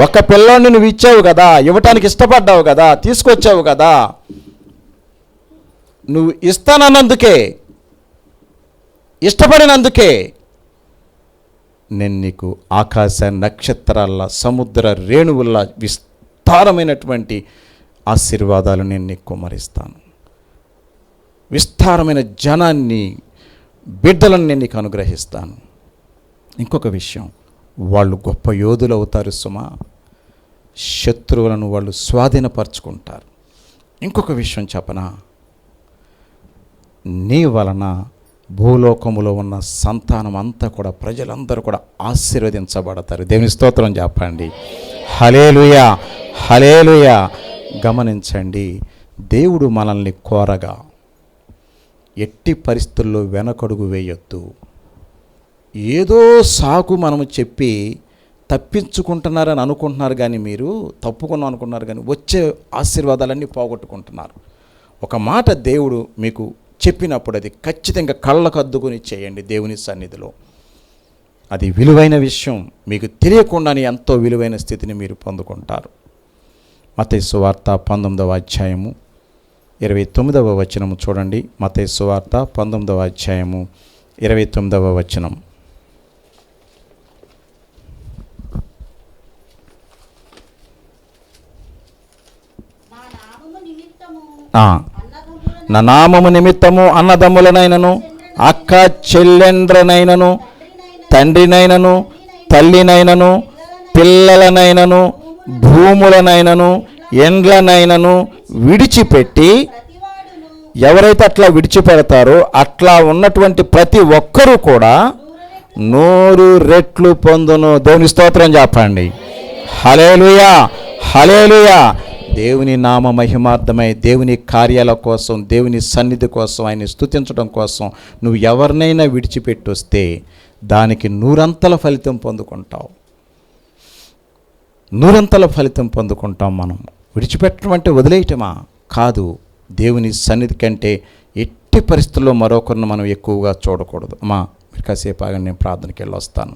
ఒక పిల్లాన్ని నువ్వు ఇచ్చావు కదా, ఇవ్వటానికి ఇష్టపడ్డావు కదా, తీసుకొచ్చావు కదా, నువ్వు ఇస్తానన్నందుకే, ఇష్టపడినందుకే నేను నీకు ఆకాశ నక్షత్రాల, సముద్ర రేణువుల విస్తారమైనటువంటి ఆశీర్వాదాలు నేను నీకు కుమ్మరిస్తాను. విస్తారమైన జనాన్ని, బిడ్డలను నేను నీకు అనుగ్రహిస్తాను. ఇంకొక విషయం, వాళ్ళు గొప్ప యోధులు అవుతారు సుమా. శత్రువులను వాళ్ళు స్వాధీనపరచుకుంటారు. ఇంకొక విషయం చెప్పనా? నీ వలన భూలోకములో ఉన్న సంతానం అంతా కూడా, ప్రజలందరూ కూడా ఆశీర్వదించబడతారు. దేవుని స్తోత్రం చెప్పండి. హల్లెలూయా, హల్లెలూయా. గమనించండి, దేవుడు మనల్ని కోరగా ఎట్టి పరిస్థితుల్లో వెనకడుగు వేయొద్దు. ఏదో సాకు మనము చెప్పి తప్పించుకుంటున్నారని అనుకుంటున్నారు, కానీ మీరు తప్పుకున్నాం అనుకుంటున్నారు, కానీ వచ్చే ఆశీర్వాదాలన్నీ పోగొట్టుకుంటున్నారు. ఒక మాట దేవుడు మీకు చెప్పినప్పుడు అది ఖచ్చితంగా కళ్ళకు అద్దుకుని చేయండి దేవుని సన్నిధిలో. అది విలువైన విషయం. మీకు తెలియకుండానే ఎంతో విలువైన స్థితిని మీరు పొందుకుంటారు. మత్తయి సువార్త 19వ అధ్యాయము 29వ వచనము చూడండి. మత్తయి సువార్త 19వ అధ్యాయము 29వ వచనం. నా నామము నిమిత్తము అన్నదమ్ములనైనను, అక్క చెల్లెండ్రనైనను, తండ్రినైనను, తల్లినైనను పిల్లలనైనను భూములనైనను ఎండ్లనైనను విడిచిపెట్టి, ఎవరైతే అట్లా విడిచిపెడతారో అట్లా ఉన్నటువంటి ప్రతి ఒక్కరూ కూడా 100 రెట్లు పొందును. దేవుని స్తోత్రం చెప్పండి. హల్లెలూయా, హల్లెలూయా. దేవుని నామ మహిమార్థమై, దేవుని కార్యాల కోసం, దేవుని సన్నిధి కోసం, ఆయన్ని స్తుతించడం కోసం నువ్వు ఎవరినైనా విడిచిపెట్టి వస్తే దానికి 100 ఫలితం పొందుకుంటావు. 100 ఫలితం పొందుకుంటాం. మనం విడిచిపెట్టడం అంటే వదిలేయటమా? కాదు. దేవుని సన్నిధి కంటే ఎట్టి పరిస్థితుల్లో మరొకరిని మనం ఎక్కువగా చూడకూడదు. అమ్మా మీరు కాసేపు ఆగండి, నేను ప్రార్థనకి వెళ్ళి వస్తాను.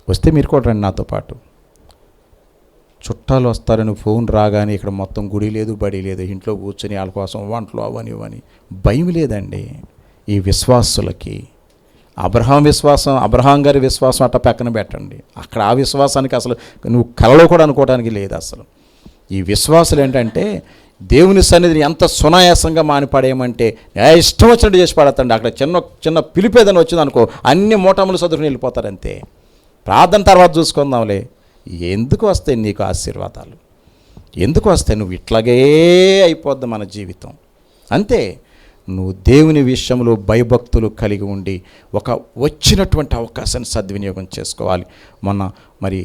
వస్తే మీరు కూడా రండి నాతో పాటు. చుట్టాలు వస్తారని ఫోన్ రాగానే ఇక్కడ మొత్తం గుడి లేదు, బడి లేదు, ఇంట్లో కూర్చొని వాళ్ళ కోసం వంటలు అవని ఇవని భయం లేదండి. ఈ విశ్వాసులకి అబ్రహాం గారి విశ్వాసం అట్ట పక్కన పెట్టండి. అక్కడ ఆ విశ్వాసానికి అసలు నువ్వు కలలో కూడా అనుకోవడానికి లేదు. అసలు ఈ విశ్వాసులు ఏంటంటే దేవుని సన్నిధిని ఎంత సునాయాసంగా మానిపడేయమంటే ఇష్టం వచ్చినట్టు చేసి పడతాండి. అక్కడ చిన్న పిలిపేదని వచ్చింది అనుకో, అన్ని మూటములు సదుకుని వెళ్ళిపోతారు అంతే. ప్రార్థన తర్వాత చూసుకుందాంలే. ఎందుకు వస్తాయి నీకు ఆశీర్వాదాలు? ఎందుకు వస్తాయి? నువ్వు ఇట్లాగే అయిపోద్ది మన జీవితం అంతే. నువ్వు దేవుని విషయంలో భయభక్తులు కలిగి ఉండి వచ్చినటువంటి అవకాశాన్ని సద్వినియోగం చేసుకోవాలి. మొన్న మరి